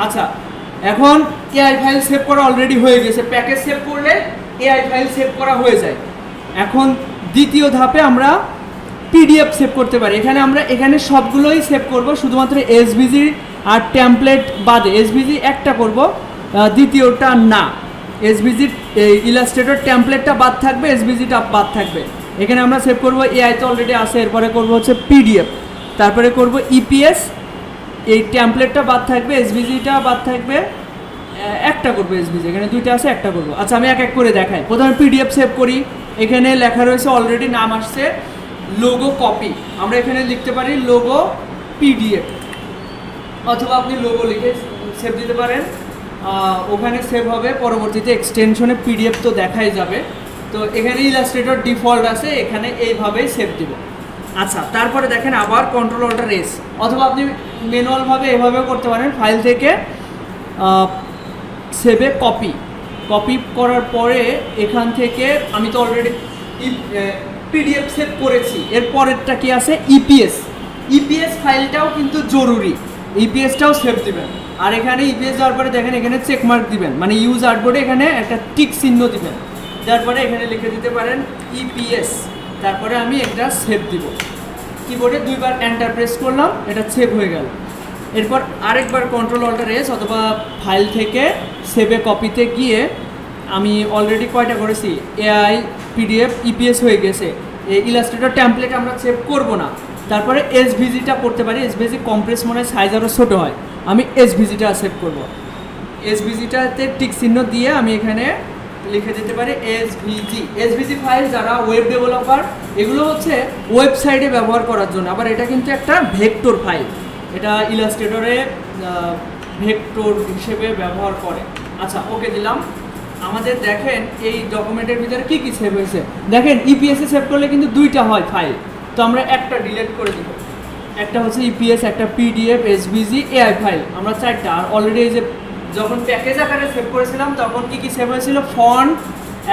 আচ্ছা, এখন এআই ফাইল সেভ করা অলরেডি হয়ে গেছে, প্যাকেজ সেভ করলে এআই ফাইল সেভ করা হয়ে যায়। এখন দ্বিতীয় ধাপে আমরা পিডিএফ সেভ করতে পারি। এখানে সবগুলোই সেভ করব, শুধুমাত্র এসভিজি আর টেমপ্লেট বাদে। এসভিজি একটা করব, দ্বিতীয়টা না। এসভিজির ইলাস্ট্রেটর টেমপ্লেটটা বাদ থাকবে, এসভিজিটা বাদ থাকবে। এখানে আমরা সেভ করব, এআই তো অলরেডি আছে, এরপরে করব হচ্ছে পিডিএফ, তারপরে করব ইপিএস, এই টেমপ্লেটটা বাদ থাকবে, এসভিজিটা বাদ থাকবে, একটা করবো এসভিজি, এখানে দুইটা আছে, একটা করবো। আচ্ছা, আমি এক এক করে দেখাই। প্রথমে পিডিএফ সেভ করি, এখানে লেখা রয়েছে অলরেডি, নাম আসছে লোগো কপি। আমরা এখানে লিখতে পারি লোগো পিডিএফ, অথবা আপনি লোগো লিখে সেভ দিতে পারেন, ওখানে সেভ হবে। পরবর্তীতে এক্সটেনশনে পিডিএফ তো দেখাই যাবে। তো এখানে ইলাস্ট্রেটর ডিফল্ট আছে, এখানে এইভাবেই সেভ দিব। আচ্ছা, তারপরে দেখেন আবার কন্ট্রোল অল্টার এস, অথবা আপনি ম্যানুয়ালভাবে এভাবেও করতে পারেন। ফাইল থেকে সেভে কপি করার পরে এখান থেকে আমি তো অলরেডি পিডিএফ সেভ করেছি, এর পরেরটা কি আছে ইপিএস ফাইলটাও কিন্তু জরুরি, ইপিএসটাও সেভ দিবেন। আর এখানে ইপিএস যাওয়ার পরে দেখেন এখানে চেকমার্ক দিবেন, মানে ইউজ আর্টবোর্ডে এখানে একটা টিক চিহ্ন দিবেন, তারপরে এখানে লিখে দিতে পারেন ইপিএস, তারপরে আমি এটা সেভ দিব। কিবোর্ডে দুইবার এন্টার প্রেস করলাম, এটা সেভ হয়ে গেল। এরপর আরেকবার কন্ট্রোল অল্টার এস, অথবা ফাইল থেকে সেভে কপিতে গিয়ে আমি অলরেডি কয়টা করেছি, এআই পিডিএফ ইপিএস হয়ে গেছে। এই ইলাস্ট্রেটর টেমপ্লেট আমরা সেভ করব না। তারপরে এসভিজিটা করতে পারি, এসভিজি কম্প্রেস মনে হয় সাইজ আরও ছোটো হয়, আমি এসভিজিটা সেভ করব। এসভিজিটাতে টিক চিহ্ন দিয়ে আমি এখানে লিখে দিতে পারি এসভিজি ফাইল। যারা ওয়েব ডেভেলপার, এগুলো হচ্ছে ওয়েবসাইটে ব্যবহার করার জন্য। আবার এটা কিন্তু একটা ভেক্টর ফাইল, এটা ইলাস্ট্রেটরে ভেক্টর হিসেবে ব্যবহার করে। আচ্ছা, ওকে দিলাম। আমাদের দেখেন এই ডকুমেন্টের ভিতরে কি কি সেভ হয়েছে। দেখেন ইপিএসে সেভ করলে কিন্তু দুইটা হয় ফাইল, তো আমরা একটা ডিলিট করে দিব। একটা হচ্ছে ইপিএস, একটা পিডিএফ, এসভিজি, এআই ফাইল, আমরা চারটা। আর অলরেডি এই যে যখন প্যাকেজ আকারে সেভ করেছিলাম তখন কি কি সেভ হয়েছিল, ফন্ট,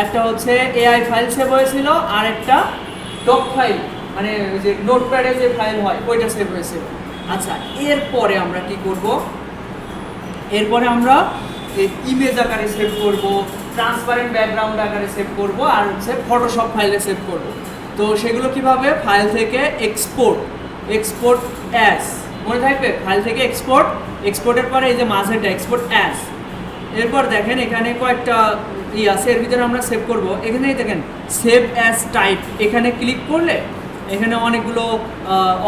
একটা হচ্ছে এআই ফাইল সেভ হয়েছিল, আর একটা ডক ফাইল, মানে ওই যে নোটপ্যাডে যে ফাইল হয় ওইটা সেভ হয়েছিল। আচ্ছা, এরপরে আমরা কি করব, এরপরে আমরা ইমেজ আকারে সেভ করব, ট্রান্সপারেন্ট ব্যাকগ্রাউন্ড আকারে সেভ করব, আর হচ্ছে ফটোশপ ফাইলে সেভ করব। তো সেগুলো কিভাবে, ফাইল থেকে এক্সপোর্ট অ্যাজ, মনে থাকবে, ফাইল থেকে এক্সপোর্টের পরে এই যে মাঝেরটা এক্সপোর্ট অ্যাজ। এরপর দেখেন এখানে কয়েকটা আছে, এর ভিতরে আমরা সেভ করব। এখানেই দেখেন সেভ অ্যাজ টাইপ, এখানে ক্লিক করলে এখানে অনেকগুলো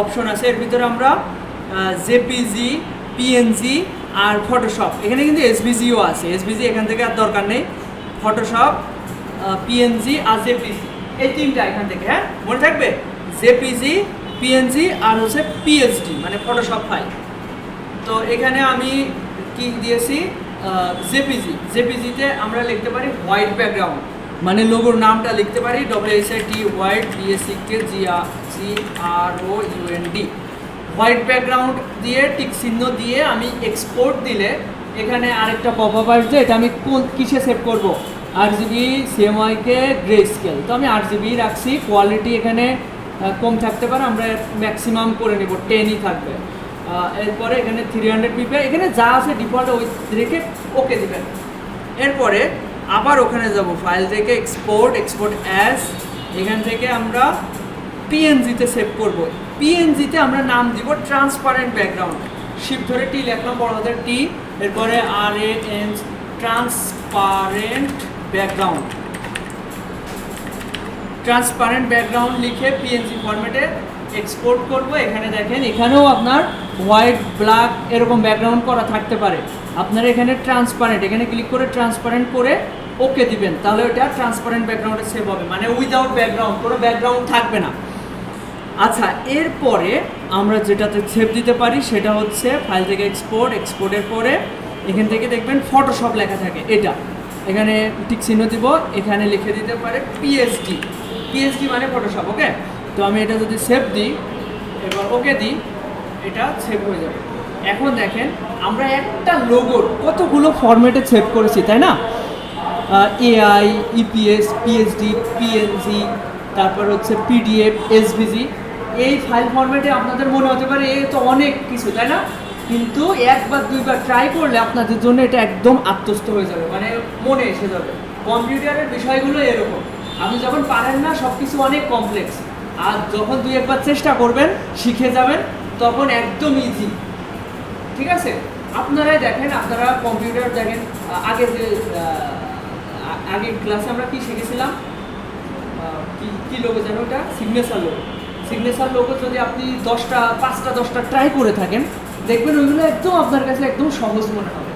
অপশন আছে। এর ভিতরে আমরা জেপিজি, পিএনজি আর ফটোশপ, এখানে কিন্তু এসভিজিও আছে। এসভিজি এখান থেকে আর দরকার নেই, ফটোশপ, পিএনজি আর জেপিজি, এই তিনটা এখান থেকে, হ্যাঁ মনে থাকবে, জেপিজি, পিএনজি আর হচ্ছে পিএইচডি, মানে ফটোশপ ফাইল। তো এখানে আমি কি দিয়েছি, জেপিজিতে আমরা লিখতে পারি হোয়াইট ব্যাকগ্রাউন্ড, মানে লোগোর নামটা লিখতে পারি WHIT white, BACKGROUND, white background দিয়ে টিক চিহ্ন দিয়ে আমি এক্সপোর্ট দিলে এখানে আরেকটা পপআপ আসবে। এটা আমি কিসে সেভ করব, RGB, CMYK, গ্রে স্কেল। তো আমি RGB রাখছি, কোয়ালিটি এখানে কম থাকতে পারে, আমরা ম্যাক্সিমাম করে নেব, 10ই থাকবে। এরপরে এখানে 300 ppi, এখানে যা আছে ডিফল্ট ওই রেখে ওকে দিবেন। এরপরে আবার ওখানে যাব, ফাইল থেকে এক্সপোর্ট অ্যাজ, এখান থেকে আমরা পিএনজিতে সেভ করব। পিএনজিতে আমরা নাম দিব ট্রান্সপারেন্ট ব্যাকগ্রাউন্ড, শিফট ধরে টি লিখলাম, বড় হাতের টি, এরপরে RAN, ট্রান্সপারেন্ট ব্যাকগ্রাউন্ড লিখে পিএনজি ফরম্যাটে এক্সপোর্ট করব। এখানে দেখেন এখানেও আপনার হোয়াইট, ব্ল্যাক এরকম ব্যাকগ্রাউন্ড করা থাকতে পারে। আপনারা এখানে ট্রান্সপারেন্ট, এখানে ক্লিক করে ট্রান্সপারেন্ট করে ওকে দিবেন, তাহলে ওটা ট্রান্সপারেন্ট ব্যাকগ্রাউন্ডে সেভ হবে, মানে উইদাউট ব্যাকগ্রাউন্ড, কোনো ব্যাকগ্রাউন্ড থাকবে না। আচ্ছা, এরপরে আমরা যেটাতে সেভ দিতে পারি সেটা হচ্ছে ফাইল থেকে এক্সপোর্টের পরে এখান থেকে দেখবেন ফটোশপ লেখা থাকে, এটা এখানে টিক চিহ্ন দিব, এখানে লিখে দিতে পারে পিএইচডি মানে ফটোশপ। ওকে, তো আমি এটা যদি সেভ দিই, এবার ওকে দিই, এটা সেভ হয়ে যাবে। এখন দেখেন আমরা একটা লোগোর কতগুলো ফরম্যাটে সেভ করেছি, তাই না? এআই, ইপিএস, পিএইচডি, পিএনজি, তারপর হচ্ছে পিডিএফ, এসভিজি। এই ফাইল ফরম্যাটে আপনাদের মনে হতে পারে এ তো অনেক কিছু, তাই না? কিন্তু একবার দুইবার ট্রাই করলে আপনাদের জন্য এটা একদম আত্মস্থ হয়ে যাবে, মানে মনে এসে যাবে। কম্পিউটারের বিষয়গুলো এরকম, আপনি যখন পারেন না সব কিছু অনেক কমপ্লেক্স, আর যখন দুই একবার চেষ্টা করবেন শিখে যাবেন তখন একদম ইজি। ঠিক আছে, আপনারাই দেখেন, আপনারা কম্পিউটার দেখেন, আগে যে আগে ক্লাসে আমরা কি শিখেছিলাম, কি লোগো যেন ওটা, সিগনেচার লোগো। সিগনেচার লোগো যদি আপনি 5টা 10টা ট্রাই করে থাকেন, দেখবেন ওইগুলো একদম আপনার কাছে একদম সহজ মনে হবে।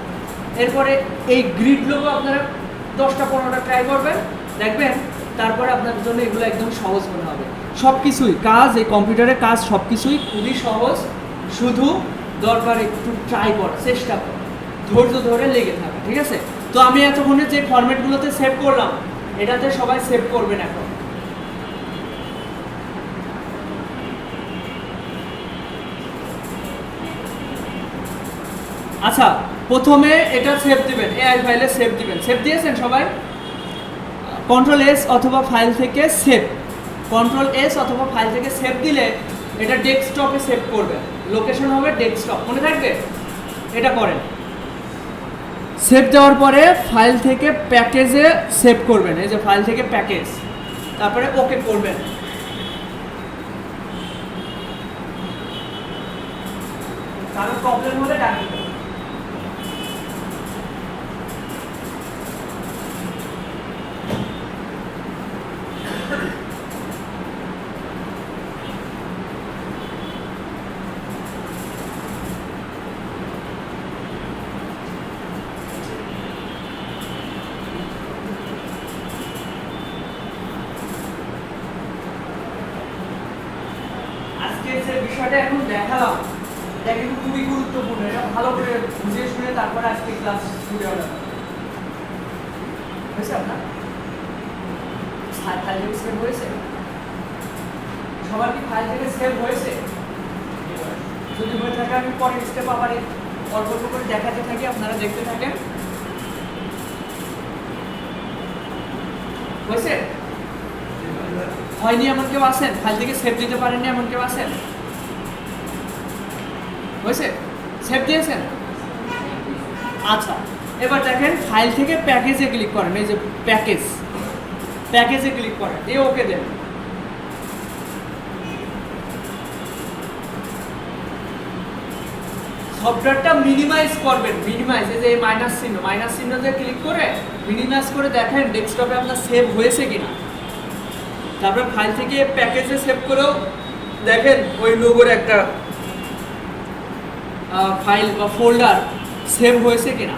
এরপরে এই গ্রিড লোগো আপনারা 10টা 15টা ট্রাই করবেন, দেখবেন তারপরে আপনার জন্য এগুলো একদম সহজ মনে হবে। সব কিছুই কাজ, এই কম্পিউটারের কাজ সব কিছুই খুবই সহজ, শুধু দরকার একটু ট্রাই করা, চেষ্টা করা, ধৈর্য ধরে লেগে থাকা। ঠিক আছে, তো আমি এতক্ষণে যে ফরম্যাটগুলোতে সেভ করলাম এটাতে সবাই সেভ করবেন এখন। আচ্ছা, প্রথমে এটা সেভ দিবেন, এআই ফাইলে সেভ দিবেন। সেভ দিয়েছেন সবাই? কন্ট্রোল এস অথবা ফাইল থেকে সেভ, কন্ট্রোল এস অথবা ফাইল থেকে সেভ দিলে এটা ডেস্কটপে সেভ করবেন, লোকেশন হবে ডেস্কটপ, মনে থাকবে? এটা করেন। সেভ দেওয়ার পরে ফাইল থেকে প্যাকেজে সেভ করবেন, এই যে ফাইল থেকে প্যাকেজ, তারপরে ওকে করবেন। কারো প্রবলেম হলে ডাকবেন। আজকে যে বিষয়টা এখন দেখালাম এটা কিন্তু খুবই গুরুত্বপূর্ণ, এটা ভালো করে বুঝে শুনে তারপরে আজকে ক্লাস শুরু হবে। হয়েছে আপনার ফাইল থেকে সেভ হয়েছে? সবার কি ফাইল থেকে সেভ হয়েছে? যদি হয়ে থাকে আমি পরের স্টেপ আবার অল্প অল্প করে দেখাতে থাকি, আপনারা দেখতে থাকেন। হয়েছে? হয়নি এমন কেউ আছেন? ফাইল থেকে সেভ দিতে পারেননি এমন কেউ আছেন? হয়েছে? সেভ দিয়েছেন? আচ্ছা, এবার দেখেন ফাইল থেকে প্যাকেজে ক্লিক করেন, এই যে প্যাকেজে ক্লিক করেন, দিয়ে ওকে দেন। সফটওয়্যারটা মিনিমাইজ করবেন, মিনিমাইজ, এই যে মাইনাস চিহ্ন দিয়ে ক্লিক করে মিনিমাইজ করে দেখেন ডেস্কটপে আপনার সেভ হয়েছে কিনা। তারপরে ফাইল থেকে প্যাকেজে সেভ করেও দেখেন ওই লোগোর একটা ফাইল বা ফোল্ডার সেভ হয়েছে কিনা।